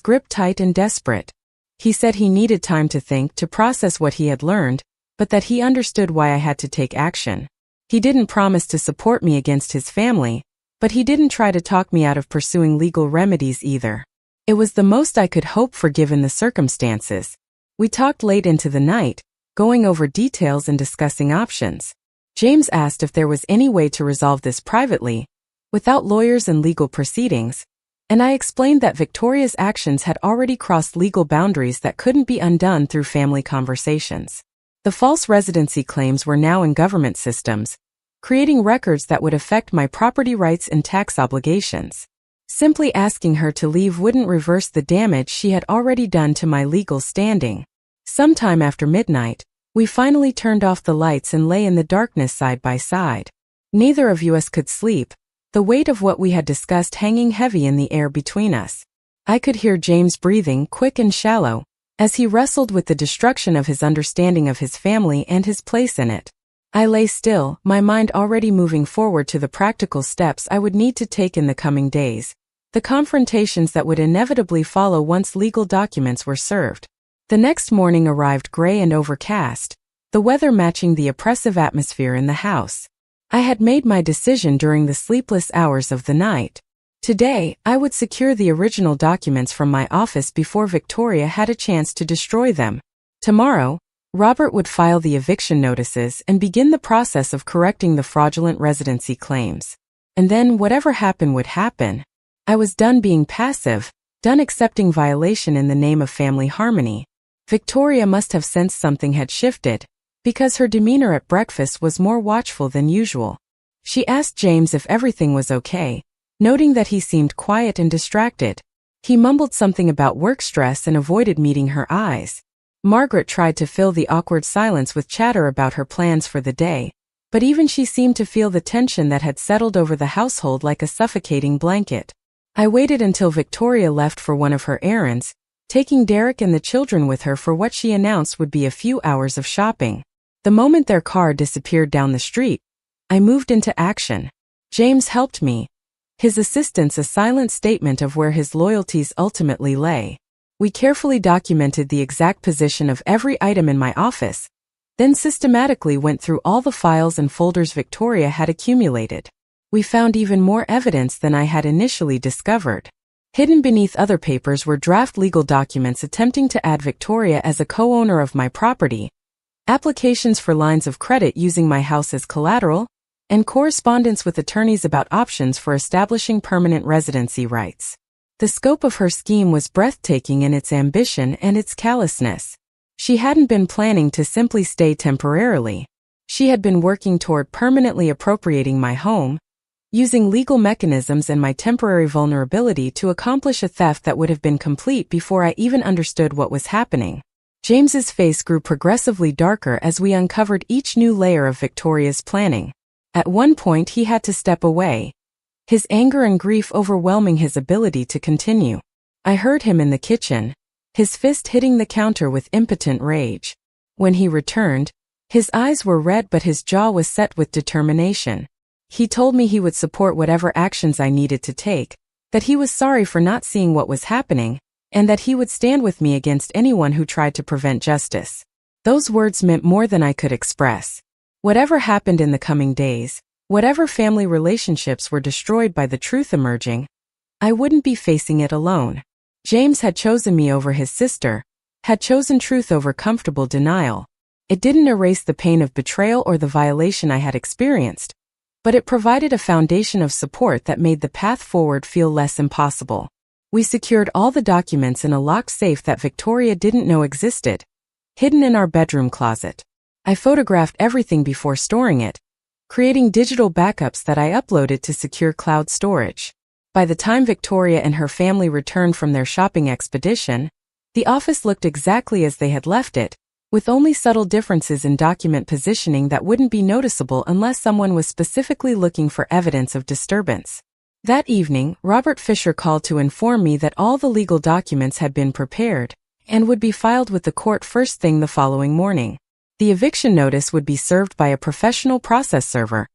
grip tight and desperate. He said he needed time to think, to process what he had learned, but that he understood why I had to take action. He didn't promise to support me against his family, but he didn't try to talk me out of pursuing legal remedies either. It was the most I could hope for given the circumstances. We talked late into the night, going over details and discussing options. James asked if there was any way to resolve this privately, without lawyers and legal proceedings, and I explained that Victoria's actions had already crossed legal boundaries that couldn't be undone through family conversations. The false residency claims were now in government systems, creating records that would affect my property rights and tax obligations. Simply asking her to leave wouldn't reverse the damage she had already done to my legal standing. Sometime after midnight, we finally turned off the lights and lay in the darkness side by side. Neither of us could sleep, the weight of what we had discussed hanging heavy in the air between us. I could hear James breathing, quick and shallow, as he wrestled with the destruction of his understanding of his family and his place in it. I lay still, my mind already moving forward to the practical steps I would need to take in the coming days, the confrontations that would inevitably follow once legal documents were served. The next morning arrived gray and overcast, the weather matching the oppressive atmosphere in the house. I had made my decision during the sleepless hours of the night. Today, I would secure the original documents from my office before Victoria had a chance to destroy them. Tomorrow, Robert would file the eviction notices and begin the process of correcting the fraudulent residency claims. And then whatever happened would happen. I was done being passive, done accepting violation in the name of family harmony. Victoria must have sensed something had shifted, because her demeanor at breakfast was more watchful than usual. She asked James if everything was okay, noting that he seemed quiet and distracted. He mumbled something about work stress and avoided meeting her eyes. Margaret tried to fill the awkward silence with chatter about her plans for the day, but even she seemed to feel the tension that had settled over the household like a suffocating blanket. I waited until Victoria left for one of her errands, taking Derek and the children with her for what she announced would be a few hours of shopping. The moment their car disappeared down the street, I moved into action. James helped me, his assistance a silent statement of where his loyalties ultimately lay. We carefully documented the exact position of every item in my office, then systematically went through all the files and folders Victoria had accumulated. We found even more evidence than I had initially discovered. Hidden beneath other papers were draft legal documents attempting to add Victoria as a co-owner of my property, applications for lines of credit using my house as collateral, and correspondence with attorneys about options for establishing permanent residency rights. The scope of her scheme was breathtaking in its ambition and its callousness. She hadn't been planning to simply stay temporarily. She had been working toward permanently appropriating my home, using legal mechanisms and my temporary vulnerability to accomplish a theft that would have been complete before I even understood what was happening. James's face grew progressively darker as we uncovered each new layer of Victoria's planning. At one point he had to step away, his anger and grief overwhelming his ability to continue. I heard him in the kitchen, his fist hitting the counter with impotent rage. When he returned, his eyes were red but his jaw was set with determination. He told me he would support whatever actions I needed to take, that he was sorry for not seeing what was happening, and that he would stand with me against anyone who tried to prevent justice. Those words meant more than I could express. Whatever happened in the coming days, whatever family relationships were destroyed by the truth emerging, I wouldn't be facing it alone. James had chosen me over his sister, had chosen truth over comfortable denial. It didn't erase the pain of betrayal or the violation I had experienced, but it provided a foundation of support that made the path forward feel less impossible. We secured all the documents in a locked safe that Victoria didn't know existed, hidden in our bedroom closet. I photographed everything before storing it, creating digital backups that I uploaded to secure cloud storage. By the time Victoria and her family returned from their shopping expedition, the office looked exactly as they had left it, with only subtle differences in document positioning that wouldn't be noticeable unless someone was specifically looking for evidence of disturbance. That evening, Robert Fisher called to inform me that all the legal documents had been prepared and would be filed with the court first thing the following morning. The eviction notice would be served by a professional process server,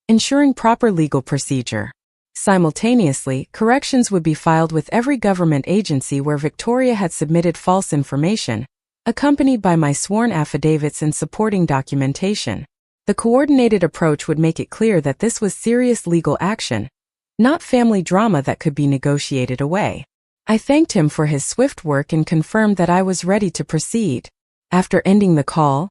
ensuring proper legal procedure. Simultaneously, corrections would be filed with every government agency where Victoria had submitted false information, accompanied by my sworn affidavits and supporting documentation. The coordinated approach would make it clear that this was serious legal action, not family drama that could be negotiated away. I thanked him for his swift work and confirmed that I was ready to proceed. After ending the call,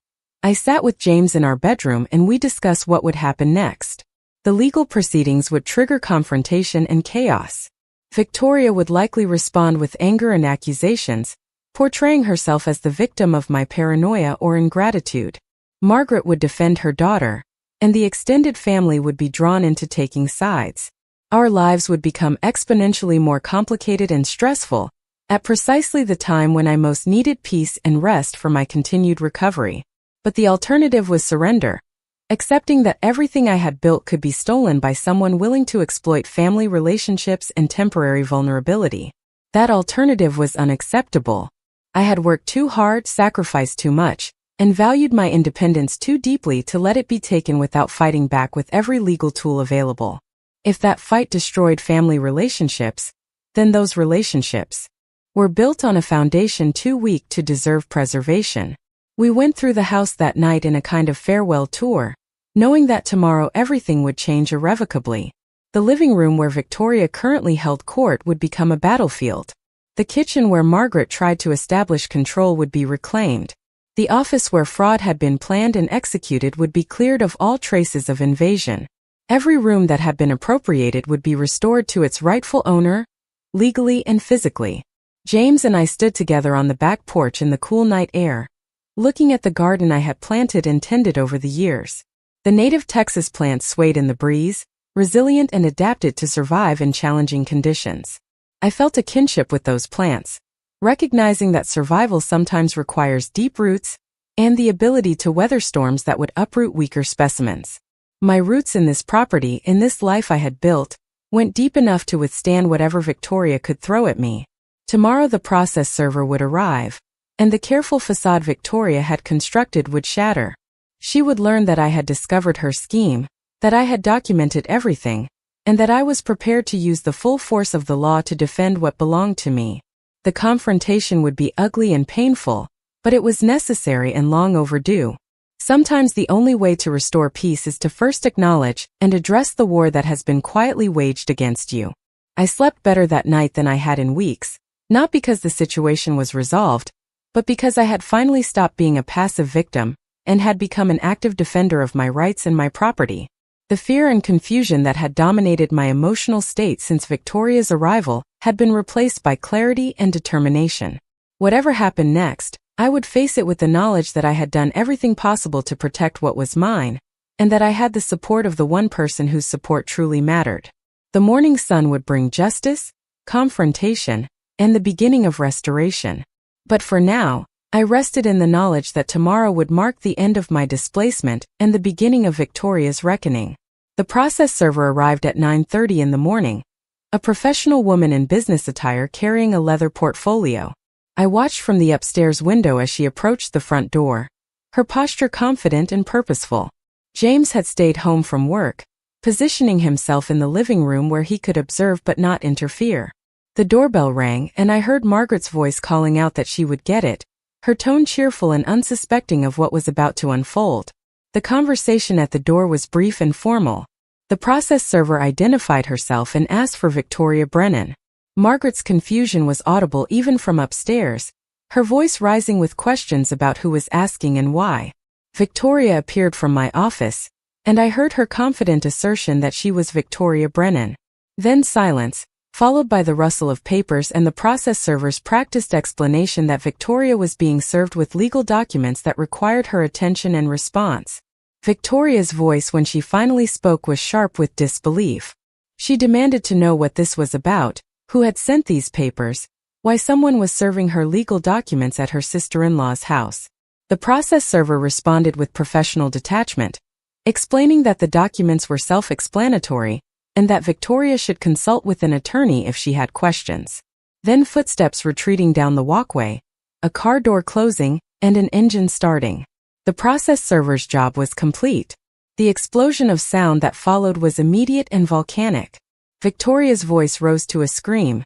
I sat with James in our bedroom and we discussed what would happen next. The legal proceedings would trigger confrontation and chaos. Victoria would likely respond with anger and accusations, portraying herself as the victim of my paranoia or ingratitude. Margaret would defend her daughter, and the extended family would be drawn into taking sides. Our lives would become exponentially more complicated and stressful, at precisely the time when I most needed peace and rest for my continued recovery. But the alternative was surrender, accepting that everything I had built could be stolen by someone willing to exploit family relationships and temporary vulnerability. That alternative was unacceptable. I had worked too hard, sacrificed too much, and valued my independence too deeply to let it be taken without fighting back with every legal tool available. If that fight destroyed family relationships, then those relationships were built on a foundation too weak to deserve preservation. We went through the house that night in a kind of farewell tour, knowing that tomorrow everything would change irrevocably. The living room where Victoria currently held court would become a battlefield. The kitchen where Margaret tried to establish control would be reclaimed. The office where fraud had been planned and executed would be cleared of all traces of invasion. Every room that had been appropriated would be restored to its rightful owner, legally and physically. James and I stood together on the back porch in the cool night air, looking at the garden I had planted and tended over the years. The native Texas plants swayed in the breeze, resilient and adapted to survive in challenging conditions. I felt a kinship with those plants, recognizing that survival sometimes requires deep roots and the ability to weather storms that would uproot weaker specimens. My roots in this property, in this life I had built, went deep enough to withstand whatever Victoria could throw at me. Tomorrow the process server would arrive, and the careful facade Victoria had constructed would shatter. She would learn that I had discovered her scheme, that I had documented everything, and that I was prepared to use the full force of the law to defend what belonged to me. The confrontation would be ugly and painful, but it was necessary and long overdue. Sometimes the only way to restore peace is to first acknowledge and address the war that has been quietly waged against you. I slept better that night than I had in weeks. Not because the situation was resolved, but because I had finally stopped being a passive victim and had become an active defender of my rights and my property. The fear and confusion that had dominated my emotional state since Victoria's arrival had been replaced by clarity and determination. Whatever happened next, I would face it with the knowledge that I had done everything possible to protect what was mine, and that I had the support of the one person whose support truly mattered. The morning sun would bring justice, confrontation, and the beginning of restoration. But for now, I rested in the knowledge that tomorrow would mark the end of my displacement and the beginning of Victoria's reckoning. The process server arrived at 9:30 in the morning, a professional woman in business attire carrying a leather portfolio. I watched from the upstairs window as she approached the front door, her posture confident and purposeful. James had stayed home from work, positioning himself in the living room where he could observe but not interfere. The doorbell rang, and I heard Margaret's voice calling out that she would get it, her tone cheerful and unsuspecting of what was about to unfold. The conversation at the door was brief and formal. The process server identified herself and asked for Victoria Brennan. Margaret's confusion was audible even from upstairs, her voice rising with questions about who was asking and why. Victoria appeared from my office, and I heard her confident assertion that she was Victoria Brennan. Then silence, followed by the rustle of papers and the process server's practiced explanation that Victoria was being served with legal documents that required her attention and response. Victoria's voice when she finally spoke was sharp with disbelief. She demanded to know what this was about, who had sent these papers, why someone was serving her legal documents at her sister-in-law's house. The process server responded with professional detachment, explaining that the documents were self-explanatory, and that Victoria should consult with an attorney if she had questions. Then footsteps retreating down the walkway, a car door closing, and an engine starting. The process server's job was complete. The explosion of sound that followed was immediate and volcanic. Victoria's voice rose to a scream,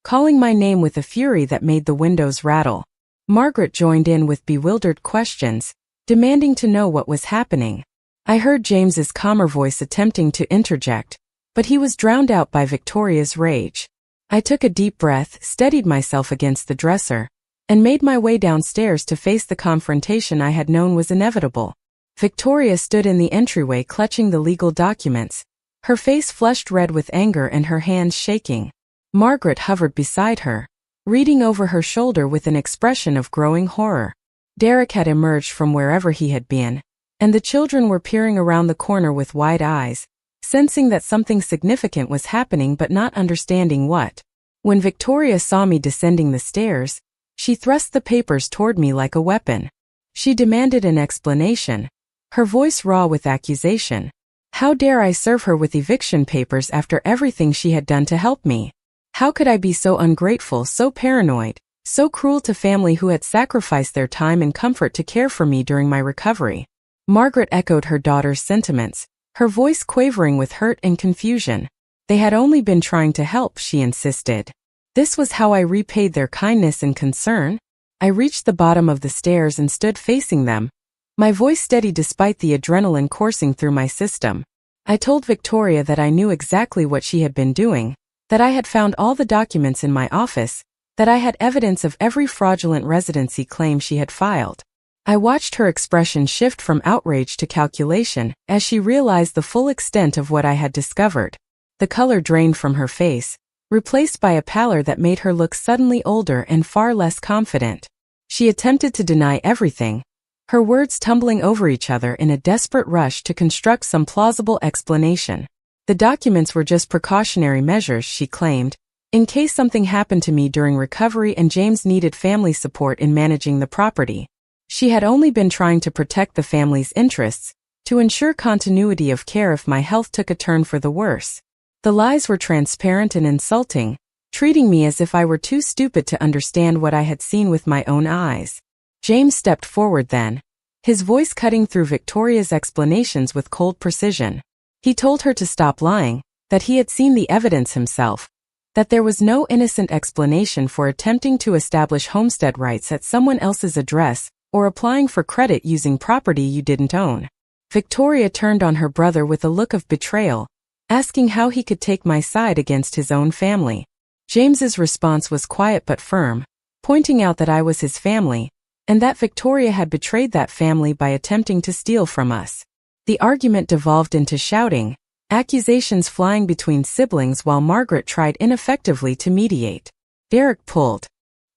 calling my name with a fury that made the windows rattle. Margaret joined in with bewildered questions, demanding to know what was happening. I heard James's calmer voice attempting to interject, but he was drowned out by Victoria's rage. I took a deep breath, steadied myself against the dresser, and made my way downstairs to face the confrontation I had known was inevitable. Victoria stood in the entryway clutching the legal documents, her face flushed red with anger and her hands shaking. Margaret hovered beside her, reading over her shoulder with an expression of growing horror. Derek had emerged from wherever he had been, and the children were peering around the corner with wide eyes, sensing that something significant was happening but not understanding what. When Victoria saw me descending the stairs, she thrust the papers toward me like a weapon. She demanded an explanation, her voice raw with accusation. How dare I serve her with eviction papers after everything she had done to help me? How could I be so ungrateful, so paranoid, So cruel to family who had sacrificed their time and comfort to care for me during my recovery. Margaret echoed her daughter's sentiments, her voice quavering with hurt and confusion. They had only been trying to help, she insisted. This was how I repaid their kindness and concern? I reached the bottom of the stairs and stood facing them, my voice steady despite the adrenaline coursing through my system. I told Victoria that I knew exactly what she had been doing, that I had found all the documents in my office, that I had evidence of every fraudulent residency claim she had filed. I watched her expression shift from outrage to calculation as she realized the full extent of what I had discovered. The color drained from her face, replaced by a pallor that made her look suddenly older and far less confident. She attempted to deny everything, her words tumbling over each other in a desperate rush to construct some plausible explanation. The documents were just precautionary measures, she claimed, in case something happened to me during recovery and James needed family support in managing the property. She had only been trying to protect the family's interests, to ensure continuity of care if my health took a turn for the worse. The lies were transparent and insulting, treating me as if I were too stupid to understand what I had seen with my own eyes. James stepped forward then, his voice cutting through Victoria's explanations with cold precision. He told her to stop lying, that he had seen the evidence himself, that there was no innocent explanation for attempting to establish homestead rights at someone else's address or applying for credit using property you didn't own. Victoria turned on her brother with a look of betrayal, asking how he could take my side against his own family. James's response was quiet but firm, pointing out that I was his family, and that Victoria had betrayed that family by attempting to steal from us. The argument devolved into shouting, accusations flying between siblings while Margaret tried ineffectively to mediate. Derek pulled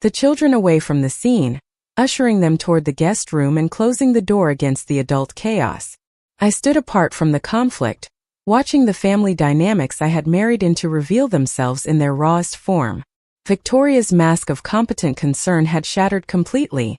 the children away from the scene, ushering them toward the guest room and closing the door against the adult chaos. I stood apart from the conflict, watching the family dynamics I had married into reveal themselves in their rawest form. Victoria's mask of competent concern had shattered completely,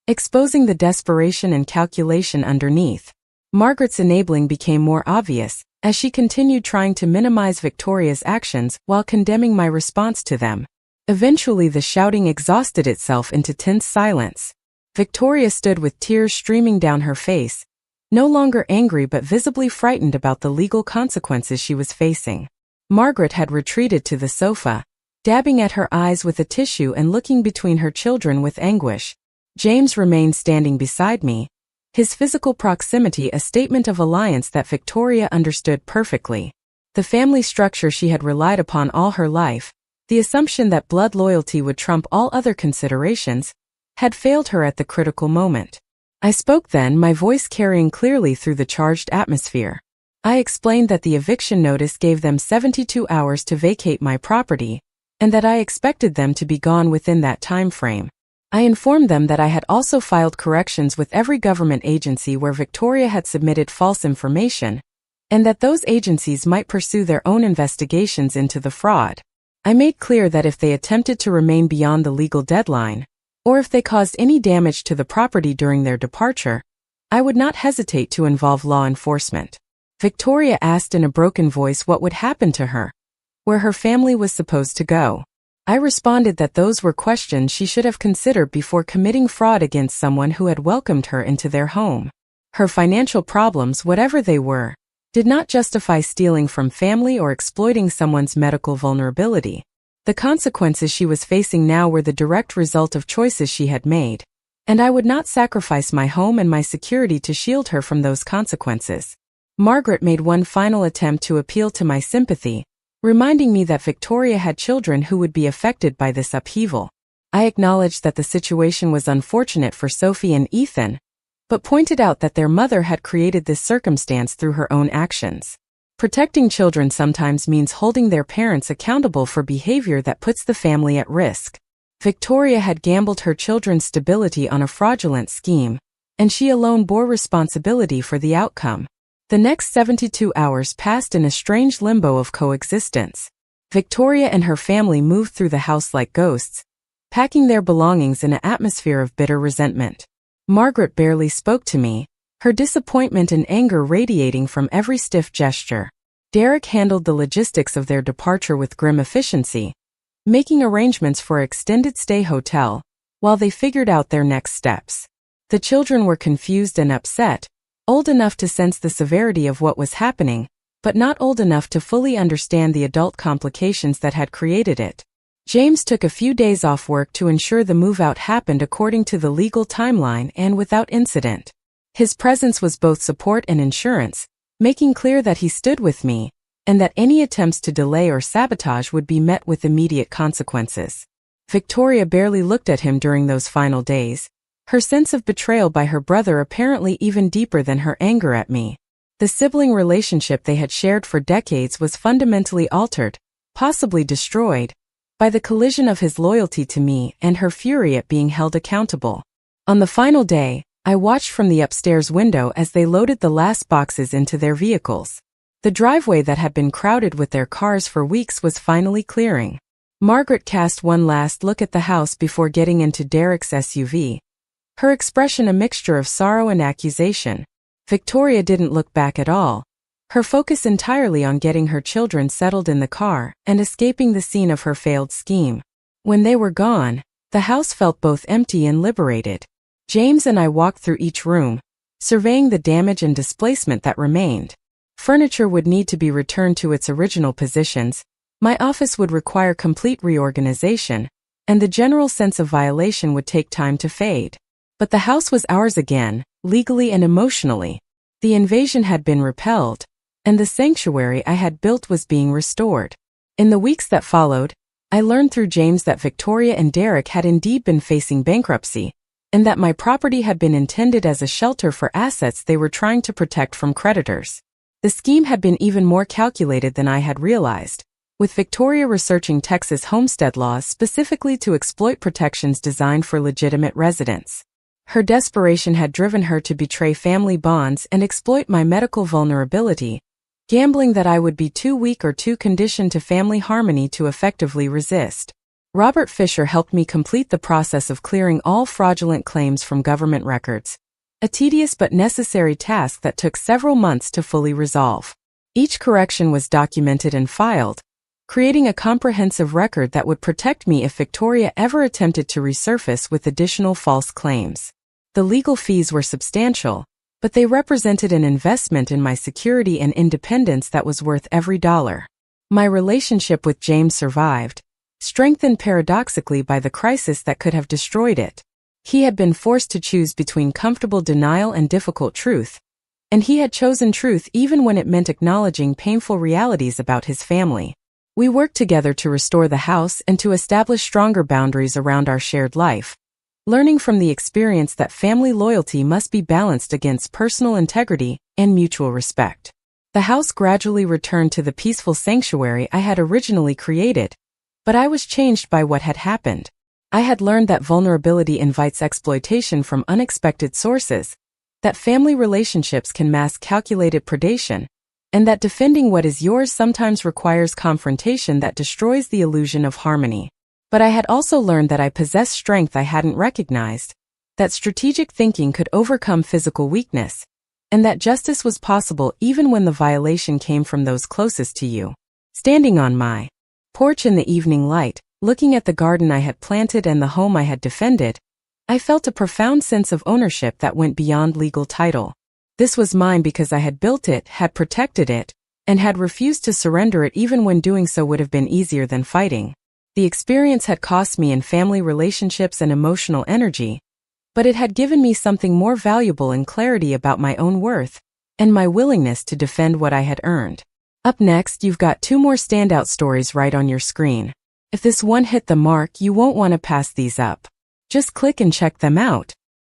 exposing the desperation and calculation underneath. Margaret's enabling became more obvious, as she continued trying to minimize Victoria's actions while condemning my response to them. Eventually the shouting exhausted itself into tense silence. Victoria stood with tears streaming down her face, no longer angry but visibly frightened about the legal consequences she was facing. Margaret had retreated to the sofa, dabbing at her eyes with a tissue and looking between her children with anguish. James remained standing beside me, his physical proximity a statement of alliance that Victoria understood perfectly. The family structure she had relied upon all her life, the assumption that blood loyalty would trump all other considerations, had failed her at the critical moment. I spoke then, my voice carrying clearly through the charged atmosphere. I explained that the eviction notice gave them 72 hours to vacate my property, and that I expected them to be gone within that time frame. I informed them that I had also filed corrections with every government agency where Victoria had submitted false information, and that those agencies might pursue their own investigations into the fraud. I made clear that if they attempted to remain beyond the legal deadline, or if they caused any damage to the property during their departure, I would not hesitate to involve law enforcement. Victoria asked in a broken voice what would happen to her, where her family was supposed to go. I responded that those were questions she should have considered before committing fraud against someone who had welcomed her into their home. Her financial problems, whatever they were, did not justify stealing from family or exploiting someone's medical vulnerability. The consequences she was facing now were the direct result of choices she had made, and I would not sacrifice my home and my security to shield her from those consequences. Margaret made one final attempt to appeal to my sympathy, reminding me that Victoria had children who would be affected by this upheaval. I acknowledged that the situation was unfortunate for Sophie and Ethan, but pointed out that their mother had created this circumstance through her own actions. Protecting children sometimes means holding their parents accountable for behavior that puts the family at risk. Victoria had gambled her children's stability on a fraudulent scheme, and she alone bore responsibility for the outcome. The next 72 hours passed in a strange limbo of coexistence. Victoria and her family moved through the house like ghosts, packing their belongings in an atmosphere of bitter resentment. Margaret barely spoke to me, her disappointment and anger radiating from every stiff gesture. Derek handled the logistics of their departure with grim efficiency, making arrangements for an extended stay hotel while they figured out their next steps. The children were confused and upset, old enough to sense the severity of what was happening, but not old enough to fully understand the adult complications that had created it. James took a few days off work to ensure the move-out happened according to the legal timeline and without incident. His presence was both support and insurance, making clear that he stood with me, and that any attempts to delay or sabotage would be met with immediate consequences. Victoria barely looked at him during those final days, her sense of betrayal by her brother apparently even deeper than her anger at me. The sibling relationship they had shared for decades was fundamentally altered, possibly destroyed, by the collision of his loyalty to me and her fury at being held accountable. On the final day, I watched from the upstairs window as they loaded the last boxes into their vehicles. The driveway that had been crowded with their cars for weeks was finally clearing. Margaret cast one last look at the house before getting into Derek's SUV, her expression a mixture of sorrow and accusation. Victoria didn't look back at all, her focus entirely on getting her children settled in the car and escaping the scene of her failed scheme. When they were gone, the house felt both empty and liberated. James and I walked through each room, surveying the damage and displacement that remained. Furniture would need to be returned to its original positions, my office would require complete reorganization, and the general sense of violation would take time to fade. But the house was ours again, legally and emotionally. The invasion had been repelled, and the sanctuary I had built was being restored. In the weeks that followed, I learned through James that Victoria and Derek had indeed been facing bankruptcy, and that my property had been intended as a shelter for assets they were trying to protect from creditors. The scheme had been even more calculated than I had realized, with Victoria researching Texas homestead laws specifically to exploit protections designed for legitimate residents. Her desperation had driven her to betray family bonds and exploit my medical vulnerability, gambling that I would be too weak or too conditioned to family harmony to effectively resist. Robert Fisher helped me complete the process of clearing all fraudulent claims from government records, a tedious but necessary task that took several months to fully resolve. Each correction was documented and filed, creating a comprehensive record that would protect me if Victoria ever attempted to resurface with additional false claims. The legal fees were substantial, but they represented an investment in my security and independence that was worth every dollar. My relationship with James survived, strengthened paradoxically by the crisis that could have destroyed it. He had been forced to choose between comfortable denial and difficult truth, and he had chosen truth even when it meant acknowledging painful realities about his family. We worked together to restore the house and to establish stronger boundaries around our shared life, learning from the experience that family loyalty must be balanced against personal integrity and mutual respect. The house gradually returned to the peaceful sanctuary I had originally created, but I was changed by what had happened. I had learned that vulnerability invites exploitation from unexpected sources, that family relationships can mask calculated predation, and that defending what is yours sometimes requires confrontation that destroys the illusion of harmony. But I had also learned that I possessed strength I hadn't recognized, that strategic thinking could overcome physical weakness, and that justice was possible even when the violation came from those closest to you. Standing on my porch in the evening light, looking at the garden I had planted and the home I had defended, I felt a profound sense of ownership that went beyond legal title. This was mine because I had built it, had protected it, and had refused to surrender it even when doing so would have been easier than fighting. The experience had cost me in family relationships and emotional energy, but it had given me something more valuable in clarity about my own worth and my willingness to defend what I had earned. Up next, you've got 2 more standout stories right on your screen. If this one hit the mark, you won't want to pass these up. Just click and check them out.